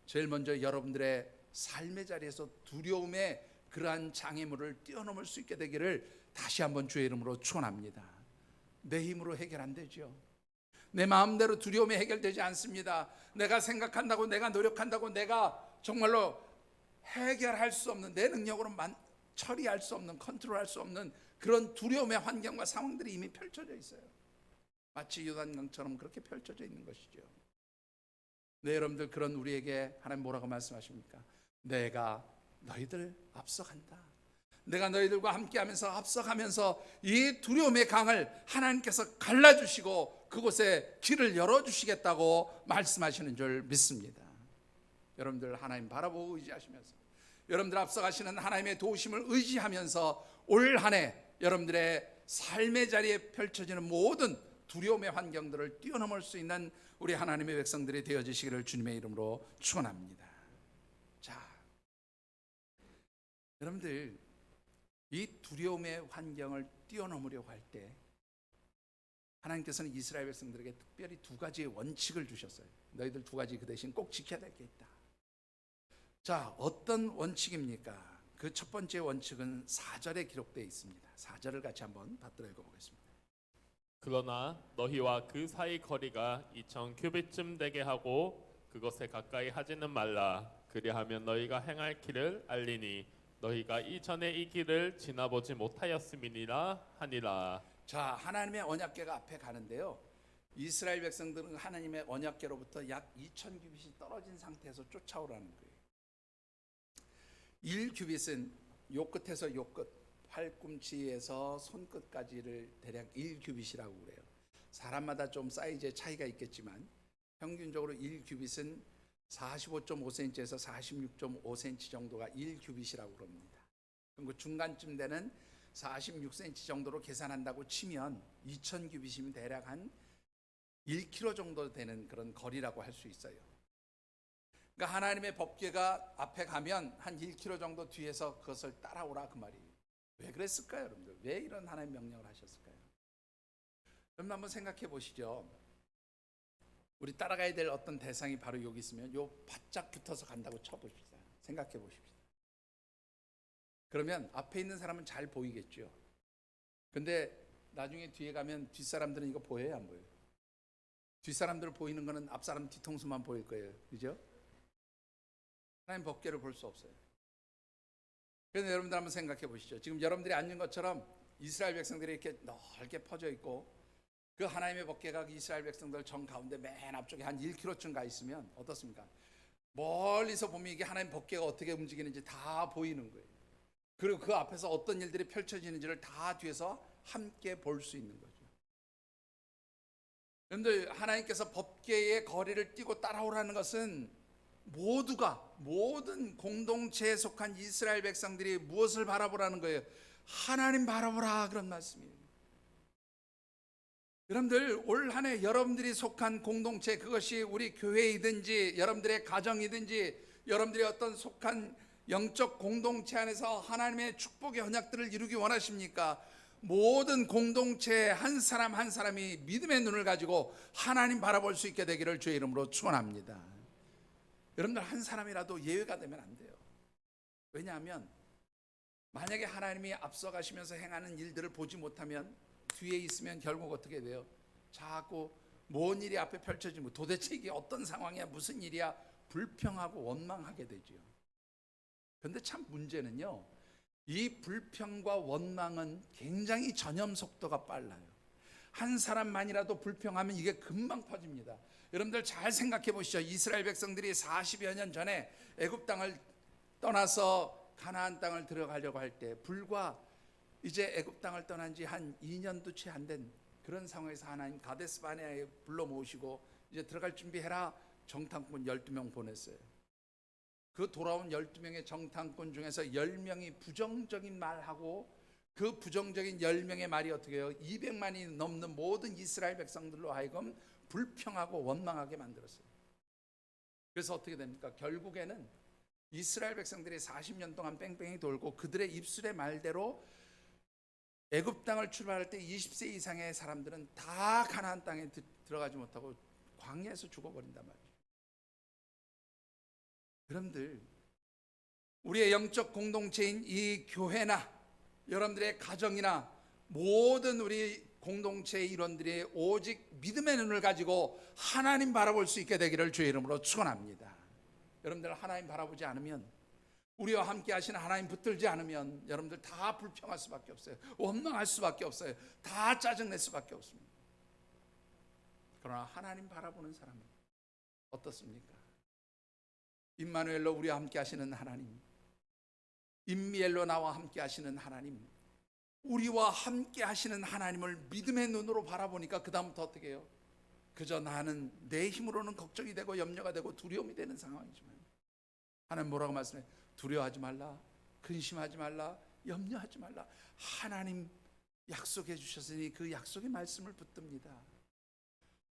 A: 제일 먼저 여러분들의 삶의 자리에서 두려움의 그러한 장애물을 뛰어넘을 수 있게 되기를 다시 한번 주의 이름으로 축원합니다. 내 힘으로 해결 안 되죠. 내 마음대로 두려움이 해결되지 않습니다. 내가 생각한다고, 내가 노력한다고, 내가 정말로 해결할 수 없는, 내 능력으로 처리할 수 없는, 컨트롤할 수 없는 그런 두려움의 환경과 상황들이 이미 펼쳐져 있어요. 마치 요단강처럼 그렇게 펼쳐져 있는 것이죠. 네, 여러분들, 그런 우리에게 하나님 뭐라고 말씀하십니까? 내가 너희들 앞서간다. 내가 너희들과 함께하면서 앞서가면서 이 두려움의 강을 하나님께서 갈라주시고 그곳에 길을 열어주시겠다고 말씀하시는 줄 믿습니다. 여러분들 하나님 바라보고 의지하시면서, 여러분들 앞서가시는 하나님의 도우심을 의지하면서 올 한 해 여러분들의 삶의 자리에 펼쳐지는 모든 두려움의 환경들을 뛰어넘을 수 있는 우리 하나님의 백성들이 되어지시기를 주님의 이름으로 축원합니다. 자, 여러분들, 이 두려움의 환경을 뛰어넘으려고 할 때 하나님께서는 이스라엘 백성들에게 특별히 두 가지의 원칙을 주셨어요. 너희들 두 가지 그 대신 꼭 지켜야 될 게 있다. 자, 어떤 원칙입니까? 그 첫 번째 원칙은 4절에 기록되어 있습니다. 4절을 같이 한번 받들어 읽어보겠습니다.
B: 그러나 너희와 그 사이 거리가 2000 규빗쯤 되게 하고 그것에 가까이 하지는 말라. 그리하면 너희가 행할 길을 알리니 너희가 이전에 이 길을 지나보지 못하였음이니라 하니라.
A: 자, 하나님의 언약궤가 앞에 가는데요, 이스라엘 백성들은 하나님의 언약궤로부터 약 2000 규빗이 떨어진 상태에서 쫓아오라는 거예요. 1규빗은 요 끝에서 요 끝, 팔꿈치에서 손끝까지를 대략 1규빗이라고 그래요. 사람마다 좀 사이즈의 차이가 있겠지만 평균적으로 1규빗은 45.5cm에서 46.5cm 정도가 1규빗이라고 그럽니다. 그럼 그 중간쯤 되는 46cm 정도로 계산한다고 치면 2000규빗이면 대략 한 1km 정도 되는 그런 거리라고 할 수 있어요. 그러니까 하나님의 법궤가 앞에 가면 한 1km 정도 뒤에서 그것을 따라오라, 그 말이에요. 왜 그랬을까요, 여러분들? 왜 이런 하나님 명령을 하셨을까요? 여러분 한번 생각해 보시죠. 우리 따라가야 될 어떤 대상이 바로 여기 있으면 요 바짝 붙어서 간다고 쳐봅시다. 생각해 보십시다. 그러면 앞에 있는 사람은 잘 보이겠죠. 근데 나중에 뒤에 가면 뒷사람들은 이거 보여요, 안 보여요? 뒷사람들 보이는 거는 앞사람 뒤통수만 보일 거예요. 그죠? 하나님 법궤를 볼 수 없어요. 그런데 여러분들 한번 생각해 보시죠. 지금 여러분들이 앉는 것처럼 이스라엘 백성들이 이렇게 넓게 퍼져 있고 그 하나님의 법궤가 이스라엘 백성들 정 가운데 맨 앞쪽에 한 1km쯤 가 있으면 어떻습니까? 멀리서 보면 이게 하나님 법궤가 어떻게 움직이는지 다 보이는 거예요. 그리고 그 앞에서 어떤 일들이 펼쳐지는지를 다 뒤에서 함께 볼 수 있는 거죠. 여러분들, 하나님께서 법궤의 거리를 띄고 따라오라는 것은 모두가, 모든 공동체에 속한 이스라엘 백성들이 무엇을 바라보라는 거예요? 하나님 바라보라, 그런 말씀이에요. 여러분들, 올 한 해 여러분들이 속한 공동체, 그것이 우리 교회이든지 여러분들의 가정이든지 여러분들이 어떤 속한 영적 공동체 안에서 하나님의 축복의 언약들을 이루기 원하십니까? 모든 공동체 한 사람 한 사람이 믿음의 눈을 가지고 하나님 바라볼 수 있게 되기를 주의 이름으로 축원합니다. 여러분들 한 사람이라도 예외가 되면 안 돼요. 왜냐하면 만약에 하나님이 앞서가시면서 행하는 일들을 보지 못하면 뒤에 있으면 결국 어떻게 돼요? 자꾸 뭔 일이 앞에 펼쳐지고 도대체 이게 어떤 상황이야, 무슨 일이야, 불평하고 원망하게 되죠. 그런데 참 문제는요, 이 불평과 원망은 굉장히 전염 속도가 빨라요. 한 사람만이라도 불평하면 이게 금방 퍼집니다. 여러분들 잘 생각해 보시죠. 이스라엘 백성들이 40여 년 전에 애굽 땅을 떠나서 가나안 땅을 들어가려고 할 때 불과 이제 애굽 땅을 떠난 지 한 2년도 채 안 된 그런 상황에서 하나님 가데스 바네아에 불러 모으시고 이제 들어갈 준비해라, 정탐꾼 12명 보냈어요. 그 돌아온 12명의 정탐꾼 중에서 10명이 부정적인 말하고 그 부정적인 10명의 말이 어떻게 해요? 200만이 넘는 모든 이스라엘 백성들로 하여금 불평하고 원망하게 만들었어요. 그래서 어떻게 됩니까? 결국에는 이스라엘 백성들이 40년 동안 뺑뺑이 돌고 그들의 입술의 말대로 애굽 땅을 출발할 때 20세 이상의 사람들은 다 가나안 땅에 들어가지 못하고 광야에서 죽어버린단 말이에요. 여러분들, 우리의 영적 공동체인 이 교회나 여러분들의 가정이나 모든 우리 공동체의 일원들이 오직 믿음의 눈을 가지고 하나님 바라볼 수 있게 되기를 주의 이름으로 축원합니다. 여러분들 하나님 바라보지 않으면 우리와 함께 하시는 하나님 붙들지 않으면 여러분들 다 불평할 수밖에 없어요. 원망할 수밖에 없어요. 다 짜증낼 수밖에 없습니다. 그러나 하나님 바라보는 사람은 어떻습니까? 임마누엘로 우리와 함께 하시는 하나님, 임미엘로 나와 함께 하시는 하나님, 우리와 함께 하시는 하나님을 믿음의 눈으로 바라보니까 그 다음부터 어떻게 해요? 그저 나는 내 힘으로는 걱정이 되고 염려가 되고 두려움이 되는 상황이지만 하나님 뭐라고 말씀해? 두려워하지 말라, 근심하지 말라, 염려하지 말라. 하나님 약속해 주셨으니 그 약속의 말씀을 붙듭니다.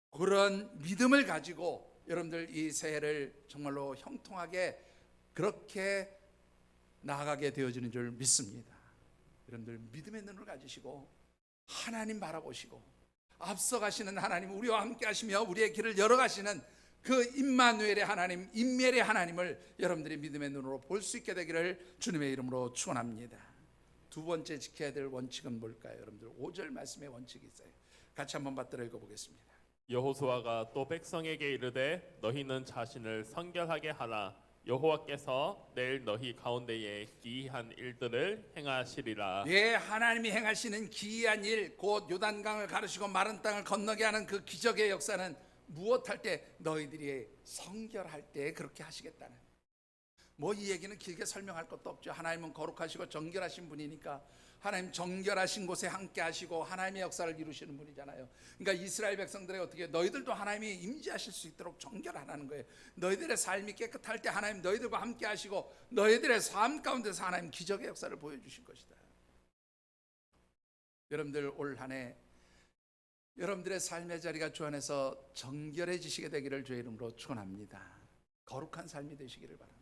A: 그런 믿음을 가지고 여러분들 이 새해를 정말로 형통하게 그렇게 나아가게 되어지는 줄 믿습니다. 여러분들 믿음의 눈을 가지시고 하나님 바라보시고 앞서가시는 하나님, 우리와 함께 하시며 우리의 길을 열어가시는 그 임마누엘의 하나님, 임멜의 하나님을 여러분들이 믿음의 눈으로 볼 수 있게 되기를 주님의 이름으로 축원합니다. 두 번째 지켜야 될 원칙은 뭘까요? 여러분들 5절 말씀에 원칙이 있어요. 같이 한번 받들어 읽어보겠습니다.
B: 여호수아가 또 백성에게 이르되 너희는 자신을 성결하게 하라. 여호와께서 내일 너희 가운데에 기이한 일들을 행하시리라.
A: 예, 하나님이 행하시는 기이한 일, 곧 요단강을 가르시고 마른 땅을 건너게 하는 그 기적의 역사는 무엇할 때? 너희들이 성결할 때 그렇게 하시겠다는. 뭐 이 얘기는 길게 설명할 것도 없죠. 하나님은 거룩하시고 정결하신 분이니까 하나님 정결하신 곳에 함께 하시고 하나님의 역사를 이루시는 분이잖아요. 그러니까 이스라엘 백성들의 어떻게 너희들도 하나님이 임재하실 수 있도록 정결하라는 거예요. 너희들의 삶이 깨끗할 때 하나님 너희들과 함께 하시고 너희들의 삶 가운데서 하나님 기적의 역사를 보여주실 것이다. 여러분들 올 한 해 여러분들의 삶의 자리가 주 안에서 정결해지시게 되기를 주의 이름으로 축원합니다. 거룩한 삶이 되시기를 바랍니다.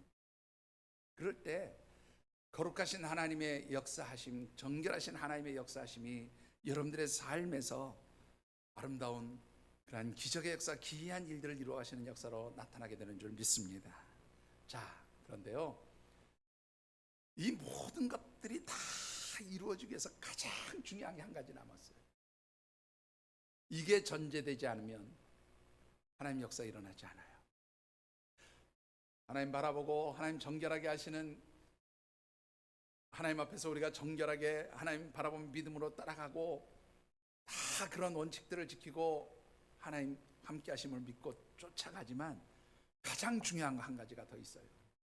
A: 그럴 때 거룩하신 하나님의 역사하심, 정결하신 하나님의 역사하심이 여러분들의 삶에서 아름다운 그러한 기적의 역사, 기이한 일들을 이루어가시는 역사로 나타나게 되는 줄 믿습니다. 자, 그런데요, 이 모든 것들이 다 이루어지기 위해서 가장 중요한 게 한 가지 남았어요. 이게 전제되지 않으면 하나님 역사 일어나지 않아요. 하나님 바라보고 하나님 정결하게 하시는 하나님 앞에서 우리가 정결하게 하나님 바라보는 믿음으로 따라가고 다 그런 원칙들을 지키고 하나님 함께 하심을 믿고 쫓아가지만 가장 중요한 거 한 가지가 더 있어요.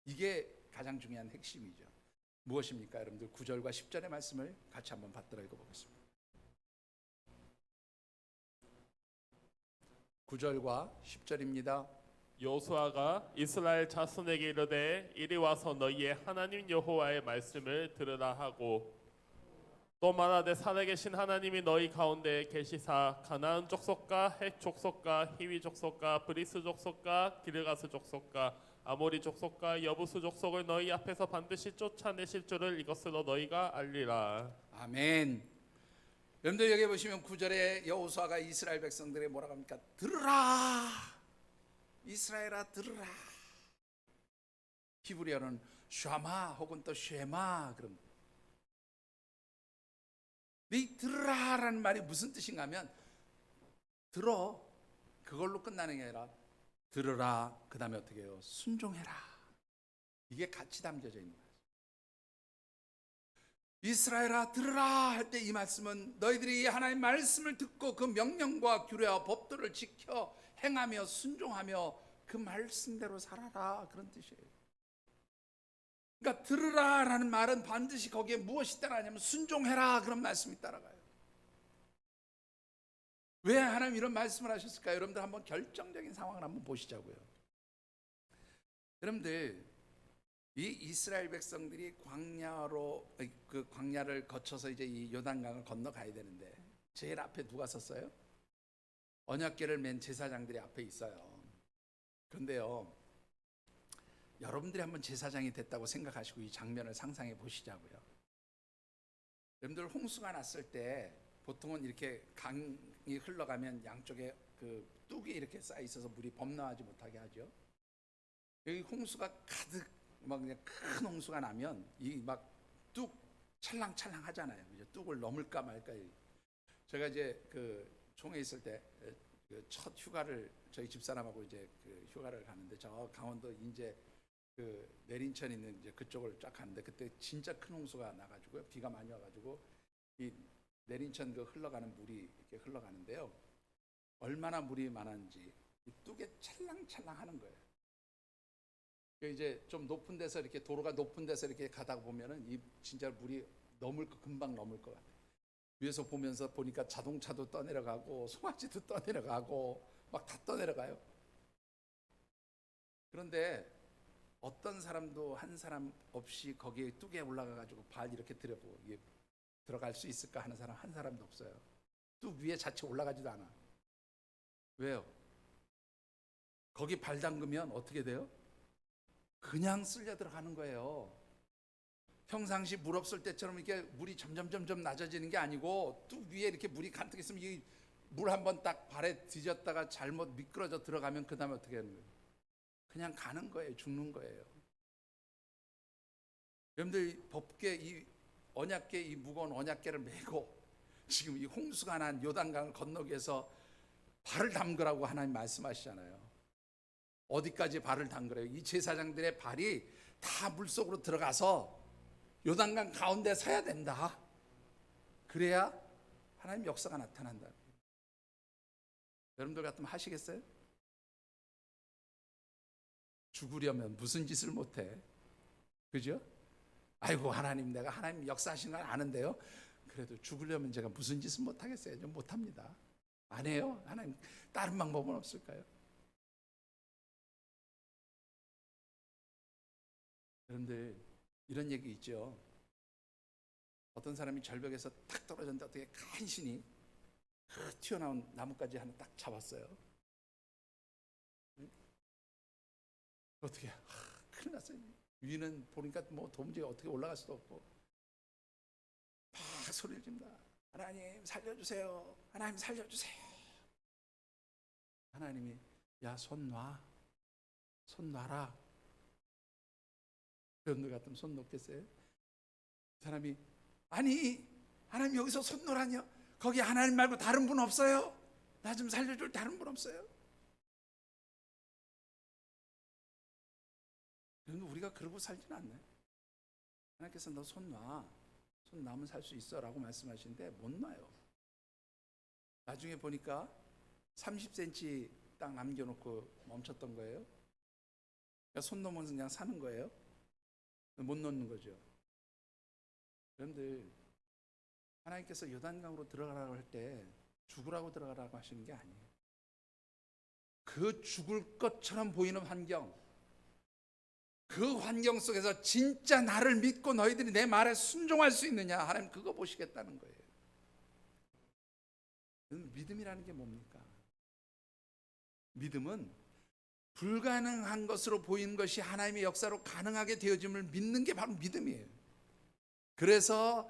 A: 이게 가장 중요한 핵심이죠. 무엇입니까? 여러분들 9절과 10절의 말씀을 같이 한번 받들어 읽어보겠습니다. 9절과 10절입니다.
B: 여호수아가 이스라엘 자손에게 이르되 이리 와서 너희의 하나님 여호와의 말씀을 들으라 하고 또 말하되 살아계신 하나님이 너희 가운데 계시사 가나안 족속과 헷 족속과 히위 족속과 브리스 족속과 기르가스 족속과 아모리 족속과 여부스 족속을 너희 앞에서 반드시 쫓아내실 줄을 이것으로 너희가 알리라.
A: 아멘. 여러분들 여기 보시면 9절에 여호수아가 이스라엘 백성들에게 뭐라고 합니까? 들으라, 이스라엘아 들으라. 히브리어는 샤마 혹은 또 쉐마 그런. 이 들으라라는 말이 무슨 뜻인가 하면 들어, 그걸로 끝나는 게 아니라 들으라, 그 다음에 어떻게 해요? 순종해라. 이게 같이 담겨져 있는 거예요. 이스라엘아 들으라 할 때 이 말씀은 너희들이 하나님의 말씀을 듣고 그 명령과 규례와 법도를 지켜 행하며 순종하며 그 말씀대로 살아라, 그런 뜻이에요. 그러니까 들으라라는 말은 반드시 거기에 무엇이 따라가냐면 순종해라, 그런 말씀이 따라가요. 왜 하나님 이런 말씀을 하셨을까요? 여러분들 한번 결정적인 상황을 한번 보시자고요. 여러분들 이 이스라엘 백성들이 광야로 그 광야를 거쳐서 이제 이 요단강을 건너가야 되는데 제일 앞에 누가 섰어요? 언약궤를 맨 제사장들이 앞에 있어요. 그런데요, 여러분들이 한번 제사장이 됐다고 생각하시고 이 장면을 상상해 보시자고요. 여러분들 홍수가 났을 때 보통은 이렇게 강이 흘러가면 양쪽에 그 뚝이 이렇게 쌓여 있어서 물이 범람하지 못하게 하죠. 여기 홍수가 가득 막 그냥 큰 홍수가 나면 이 막 뚝 찰랑찰랑 하잖아요. 이제 뚝을 넘을까 말까. 제가 이제 그 총에 있을 때 첫 휴가를 저희 집사람하고 이제 그 휴가를 가는데 저 강원도 인제 그 내린천 있는 이제 그쪽을 쫙 가는데 그때 진짜 큰 홍수가 나가지고요. 비가 많이 와가지고 이 내린천 그 흘러가는 물이 이렇게 흘러가는데요. 얼마나 물이 많은지 이 뚝에 찰랑찰랑 하는 거예요. 그 이제 좀 높은 데서 이렇게 도로가 높은 데서 이렇게 가다 보면은 이 진짜 물이 금방 넘을 것 같아요. 위에서 보니까 자동차도 떠내려가고 송아지도 떠내려가고 막 다 떠내려가요. 그런데 어떤 사람도 한 사람 없이 거기에 뚝에 올라가 가지고 발 이렇게 들여보고 이게 들어갈 수 있을까 하는 사람 한 사람도 없어요. 뚝 위에 자체 올라가지도 않아. 왜요? 거기 발 담그면 어떻게 돼요? 그냥 쓸려 들어가는 거예요. 평상시 물 없을 때처럼 이렇게 물이 점점 낮아지는 게 아니고 뚝 위에 이렇게 물이 가득 있으면 이 물 한번 딱 발에 뒤졌다가 잘못 미끄러져 들어가면 그 다음에 어떻게 하는 거예요? 그냥 가는 거예요. 죽는 거예요. 여러분들 법궤 이 언약궤 이 무거운 언약궤를 메고 지금 이 홍수가 난 요단강을 건너기 위해서 발을 담그라고 하나님 말씀하시잖아요. 어디까지 발을 담그래요? 이 제사장들의 발이 다 물속으로 들어가서 요단강 가운데 서야 된다. 그래야 하나님 역사가 나타난다. 여러분들 같으면 하시겠어요? 죽으려면 무슨 짓을 못해? 그죠? 아이고 하나님 내가 하나님 역사하시는 걸 아는데요. 그래도 죽으려면 제가 무슨 짓을 못하겠어요? 좀 못합니다. 안 해요? 하나님 다른 방법은 없을까요? 여러분들 이런 얘기 있죠. 어떤 사람이 절벽에서 탁 떨어졌는데 어떻게 간신히 그 튀어나온 나뭇가지 하나 딱 잡았어요. 어떻게 큰일 났어요. 위는 보니까 뭐 도무지 어떻게 올라갈 수도 없고 막 소리를 지른다. 하나님 살려주세요. 하나님 살려주세요. 하나님이 야 손 놔라. 여러분들 같으면 손 놓겠어요? 사람이 아니 하나님 여기서 손 놓으라뇨? 거기 하나님 말고 다른 분 없어요? 나 좀 살려줄 다른 분 없어요? 여러분 우리가 그러고 살지는 않나요? 하나님께서 너 손 놔. 손 놔면 살 수 있어 라고 말씀하시는데 못 놔요. 나중에 보니까 30cm 딱 남겨놓고 멈췄던 거예요. 그러니까 손 놓으면 그냥 사는 거예요. 못 놓는 거죠. 여러분들 하나님께서 요단강으로 들어가라고 할 때 죽으라고 들어가라고 하시는 게 아니에요. 그 죽을 것처럼 보이는 환경, 그 환경 속에서 진짜 나를 믿고 너희들이 내 말에 순종할 수 있느냐 하나님 그거 보시겠다는 거예요. 믿음이라는 게 뭡니까? 믿음은 불가능한 것으로 보이는 것이 하나님의 역사로 가능하게 되어짐을 믿는 게 바로 믿음이에요. 그래서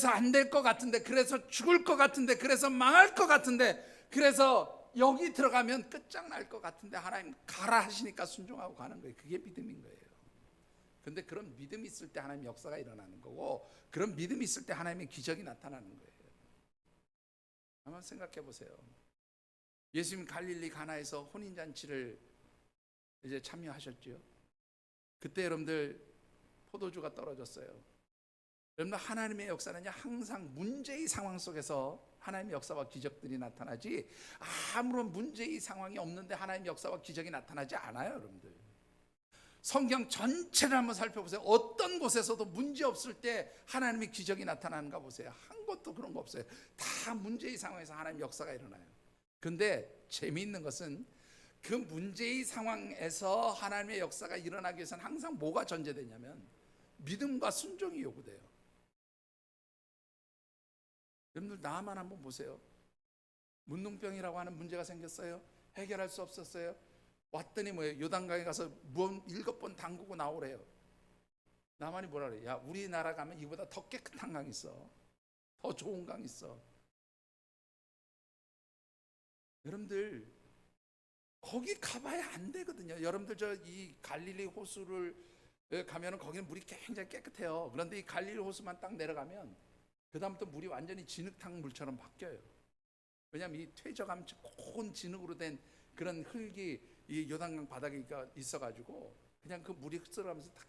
A: 안 될 것 같은데, 그래서 죽을 것 같은데, 그래서 망할 것 같은데, 그래서 여기 들어가면 끝장날 것 같은데 하나님 가라 하시니까 순종하고 가는 거예요. 그게 믿음인 거예요. 근데 그런 믿음이 있을 때 하나님 역사가 일어나는 거고, 그런 믿음이 있을 때 하나님의 기적이 나타나는 거예요. 한번 생각해 보세요. 예수님 갈릴리 가나에서 혼인잔치를 이제 참여하셨죠. 그때 여러분들 포도주가 떨어졌어요. 여러분들 하나님의 역사는 항상 문제의 상황 속에서 하나님의 역사와 기적들이 나타나지 아무런 문제의 상황이 없는데 하나님의 역사와 기적이 나타나지 않아요. 여러분들 성경 전체를 한번 살펴보세요. 어떤 곳에서도 문제 없을 때 하나님의 기적이 나타나는가 보세요. 한 곳도 그런 거 없어요. 다 문제의 상황에서 하나님의 역사가 일어나요. 근데 재미있는 것은 그 문제의 상황에서 하나님의 역사가 일어나기 위해서는 항상 뭐가 전제되냐면 믿음과 순종이 요구돼요. 여러분들 나만 한번 보세요. 문둥병이라고 하는 문제가 생겼어요. 해결할 수 없었어요. 왔더니 뭐예요? 요단강에 가서 7번 담그고 나오래요. 나만이 뭐라 그래? 야 우리나라 가면 이보다 더 깨끗한 강 있어. 더 좋은 강 있어. 여러분들 거기 가봐야 안 되거든요. 여러분들 저 이 갈릴리 호수를 가면은 거기는 물이 굉장히 깨끗해요. 그런데 이 갈릴리 호수만 딱 내려가면 그 다음부터 물이 완전히 진흙탕 물처럼 바뀌어요. 왜냐하면 이 퇴적암 고운 진흙으로 된 그런 흙이 이 요단강 바닥에 있어가지고 그냥 그 물이 흡수하면서 다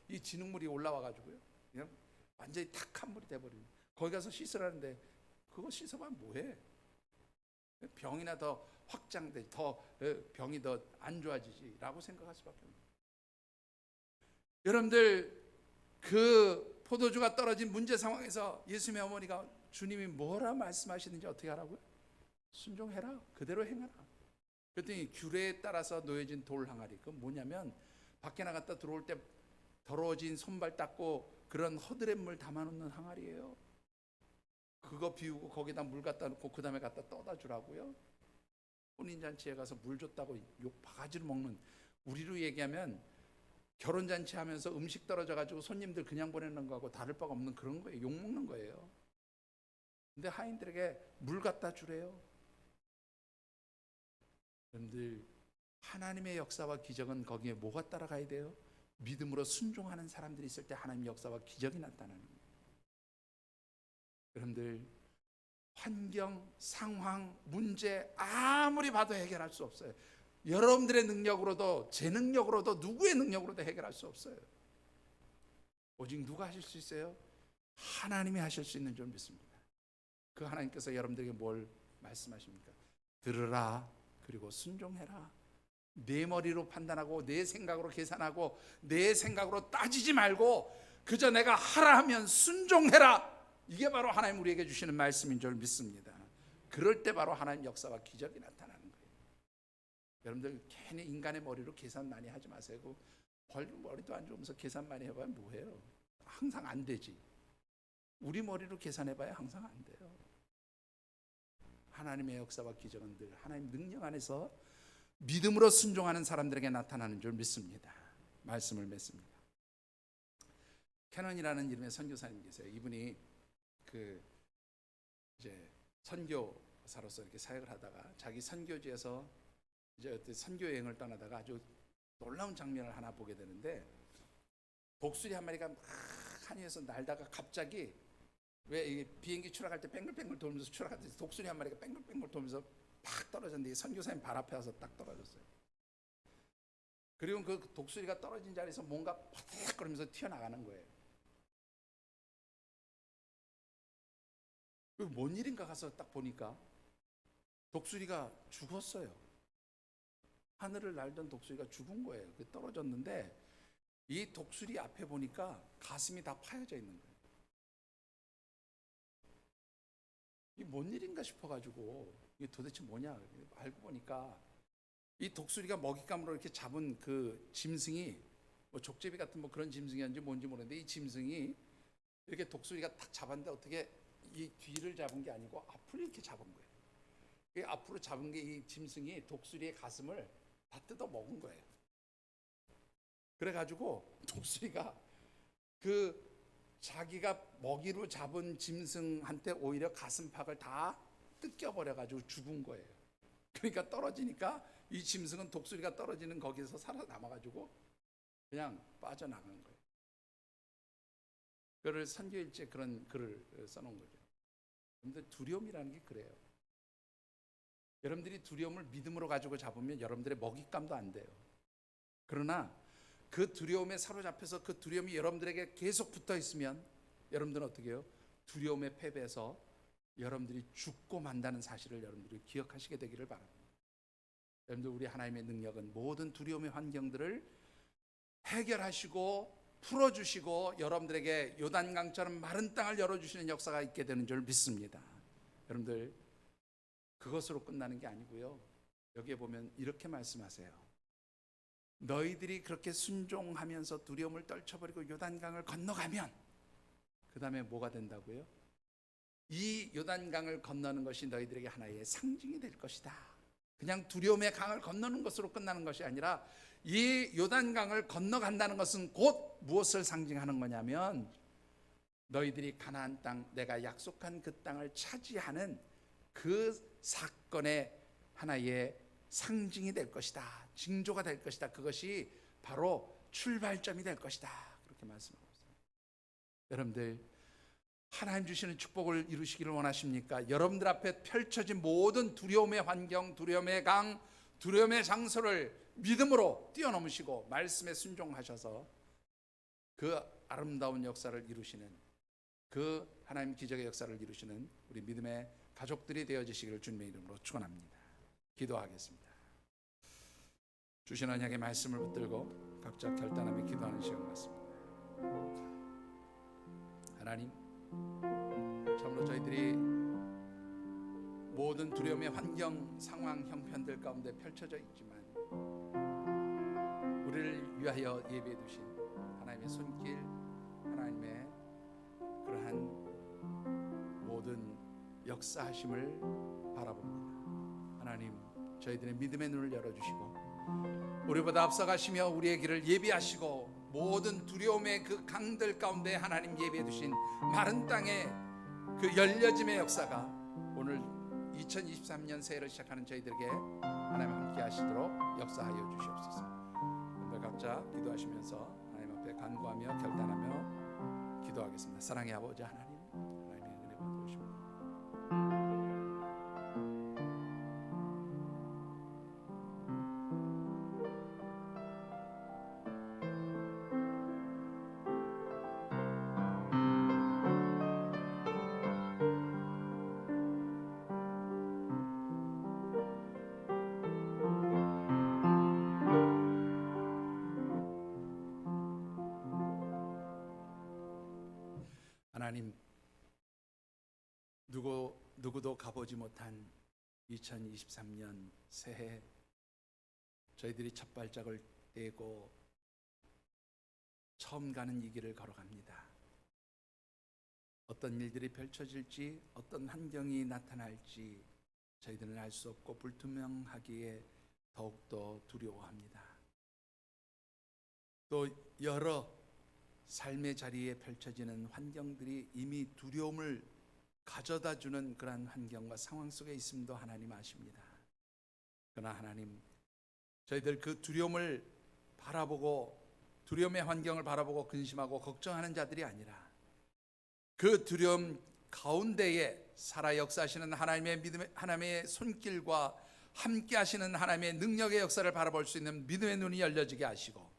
A: 이 진흙물이 올라와 가지고요. 그냥 완전히 탁한 물이 돼 버립니다. 거기 가서 씻으라는데 그거 씻어봐면 뭐해? 병이나 더 확장돼, 더 병이 더 안 좋아지지라고 생각할 수밖에 없는 거예요. 여러분들 그 포도주가 떨어진 문제 상황에서 예수님의 어머니가 주님이 뭐라 말씀하시는지 어떻게 하라고요? 순종해라. 그대로 행하라. 그랬더니 규례에 따라서 놓여진 돌 항아리. 그건 뭐냐면 밖에 나갔다 들어올 때 더러워진 손발 닦고 그런 허드렛물 담아놓는 항아리예요. 그거 비우고 거기다 물 갖다 놓고 그 다음에 갖다 떠다 주라고요. 혼인잔치에 가서 물 줬다고 욕 바가지로 먹는, 우리로 얘기하면 결혼잔치 하면서 음식 떨어져가지고 손님들 그냥 보내는 거하고 다를 바가 없는 그런 거예요. 욕 먹는 거예요. 근데 하인들에게 물 갖다 주래요. 여러분들 하나님의 역사와 기적은 거기에 뭐가 따라가야 돼요? 믿음으로 순종하는 사람들이 있을 때 하나님의 역사와 기적이 나타나는 거예요. 여러분들 환경, 상황, 문제 아무리 봐도 해결할 수 없어요. 여러분들의 능력으로도 제 능력으로도 누구의 능력으로도 해결할 수 없어요. 오직 누가 하실 수 있어요? 하나님이 하실 수 있는 줄 믿습니다. 그 하나님께서 여러분들에게 뭘 말씀하십니까? 들으라, 그리고 순종해라. 내 머리로 판단하고 내 생각으로 계산하고 내 생각으로 따지지 말고 그저 내가 하라 하면 순종해라. 이게 바로 하나님 우리에게 주시는 말씀인 줄 믿습니다. 그럴 때 바로 하나님 역사와 기적이 나타나는 거예요. 여러분들 괜히 인간의 머리로 계산 많이 하지 마세요. 머리도 안 좋으면서 계산 많이 해봐야 뭐해요? 항상 안 되지. 우리 머리로 계산해봐야 항상 안 돼요. 하나님의 역사와 기적은 늘 하나님 능력 안에서 믿음으로 순종하는 사람들에게 나타나는 줄 믿습니다. 말씀을 맺습니다. 캐넌이라는 이름의 선교사님 계세요. 이분이 이제 선교사로서 이렇게 사역을 하다가 자기 선교지에서 이제 선교 여행을 떠나다가 아주 놀라운 장면을 하나 보게 되는데, 독수리 한 마리가 막 하늘에서 날다가 갑자기 왜 이 비행기 추락할 때 뱅글뱅글 돌면서 추락할 때 독수리 한 마리가 뱅글뱅글 돌면서 팍 떨어졌는데 선교사님 발 앞에 와서 딱 떨어졌어요. 그리고 그 독수리가 떨어진 자리에서 뭔가 퍼득거리면서 튀어나가는 거예요. 뭔 일인가 가서 딱 보니까 독수리가 죽었어요. 하늘을 날던 독수리가 죽은 거예요. 떨어졌는데 이 독수리 앞에 보니까 가슴이 다 파여져 있는 거예요. 이게 뭔 일인가 싶어가지고 이게 도대체 뭐냐 알고 보니까 이 독수리가 먹잇감으로 이렇게 잡은 그 짐승이 뭐 족제비 같은 뭐 그런 짐승이었는지 뭔지 모르는데, 이 짐승이 이렇게 독수리가 딱 잡았는데 어떻게 이 뒤를 잡은 게 아니고 앞으로 이렇게 잡은 거예요. 이 앞으로 잡은 게 이 짐승이 독수리의 가슴을 다 뜯어 먹은 거예요. 그래가지고 독수리가 그 자기가 먹이로 잡은 짐승한테 오히려 가슴팍을 다 뜯겨버려가지고 죽은 거예요. 그러니까 떨어지니까 이 짐승은 독수리가 떨어지는 거기서 살아남아가지고 그냥 빠져나간 거예요. 그를 선교일지에 그런 글을 써놓은 거죠. 근데 두려움이라는 게 그래요. 여러분들이 두려움을 믿음으로 가지고 잡으면 여러분들의 먹잇감도 안 돼요. 그러나 그 두려움에 사로잡혀서 그 두려움이 여러분들에게 계속 붙어 있으면 여러분들은 어떻게 해요? 두려움에 패배해서 여러분들이 죽고 만다는 사실을 여러분들이 기억하시게 되기를 바랍니다. 여러분들, 우리 하나님의 능력은 모든 두려움의 환경들을 해결하시고 풀어주시고 여러분들에게 요단강처럼 마른 땅을 열어주시는 역사가 있게 되는 줄 믿습니다. 여러분들, 그것으로 끝나는 게 아니고요. 여기에 보면 이렇게 말씀하세요. 너희들이 그렇게 순종하면서 두려움을 떨쳐버리고 요단강을 건너가면 그 다음에 뭐가 된다고요? 이 요단강을 건너는 것이 너희들에게 하나의 상징이 될 것이다. 그냥 두려움의 강을 건너는 것으로 끝나는 것이 아니라 이 요단강을 건너간다는 것은 곧 무엇을 상징하는 거냐면 너희들이 가나안 땅, 내가 약속한 그 땅을 차지하는 그 사건의 하나의 상징이 될 것이다. 징조가 될 것이다. 그것이 바로 출발점이 될 것이다. 그렇게 말씀하고 있습니다. 여러분들, 하나님 주시는 축복을 이루시기를 원하십니까? 여러분들 앞에 펼쳐진 모든 두려움의 환경, 두려움의 강, 두려움의 장소를 믿음으로 뛰어넘으시고 말씀에 순종하셔서 그 아름다운 역사를 이루시는, 그 하나님 기적의 역사를 이루시는 우리 믿음의 가족들이 되어지시기를 주님의 이름으로 축원합니다. 기도하겠습니다. 주신 언약의 말씀을 붙들고 각자 결단하며 기도하는 시간 같습니다. 하나님, 참으로 저희들이 모든 두려움의 환경, 상황, 형편들 가운데 펼쳐져 있지만 우리를 위하여 예비해 두신 하나님의 손길, 하나님의 그러한 모든 역사하심을 바라봅니다. 하나님, 저희들의 믿음의 눈을 열어주시고 우리보다 앞서가시며 우리의 길을 예비하시고 모든 두려움의 그 강들 가운데 하나님 예비해 두신 마른 땅의 그 열려짐의 역사가 오늘 2023년 새해를 시작하는 저희들에게 하나님 함께 하시도록 역사하여 주시옵소서. 오늘 각자 기도하시면서 하나님 앞에 간구하며 결단하며 기도하겠습니다. 사랑의 아버지 하나님, 하나님의 은혜 받으십니다. 하나님, 누구도 가보지 못한 2023년 새해 저희들이 첫 발짝을 떼고 처음 가는 이 길을 걸어갑니다. 어떤 일들이 펼쳐질지, 어떤 환경이 나타날지 저희들은 알 수 없고 불투명하기에 더욱더 두려워합니다. 또 여러 삶의 자리에 펼쳐지는 환경들이 이미 두려움을 가져다 주는 그러한 환경과 상황 속에 있음도 하나님 아십니다. 그러나 하나님, 저희들 그 두려움을 바라보고 두려움의 환경을 바라보고 근심하고 걱정하는 자들이 아니라 그 두려움 가운데에 살아 역사하시는 하나님의 믿음의, 하나님의 손길과 함께 하시는 하나님의 능력의 역사를 바라볼 수 있는 믿음의 눈이 열려지게 하시고,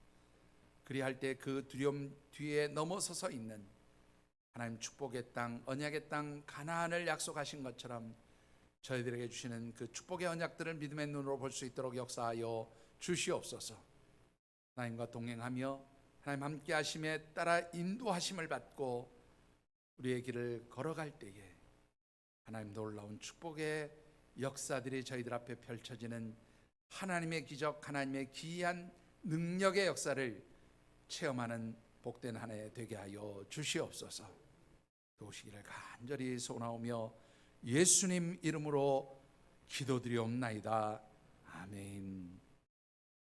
A: 그리할 때 그 두려움 뒤에 넘어서서 있는 하나님 축복의 땅, 언약의 땅 가나안을 약속하신 것처럼 저희들에게 주시는 그 축복의 언약들을 믿음의 눈으로 볼 수 있도록 역사하여 주시옵소서. 하나님과 동행하며 하나님 함께 하심에 따라 인도하심을 받고 우리의 길을 걸어갈 때에 하나님 놀라운 축복의 역사들이 저희들 앞에 펼쳐지는 하나님의 기적, 하나님의 기이한 능력의 역사를 체험하는 복된 한 해 되게 하여 주시옵소서. 도우시기를 간절히 소원하오며 예수님 이름으로 기도드리옵나이다. 아멘.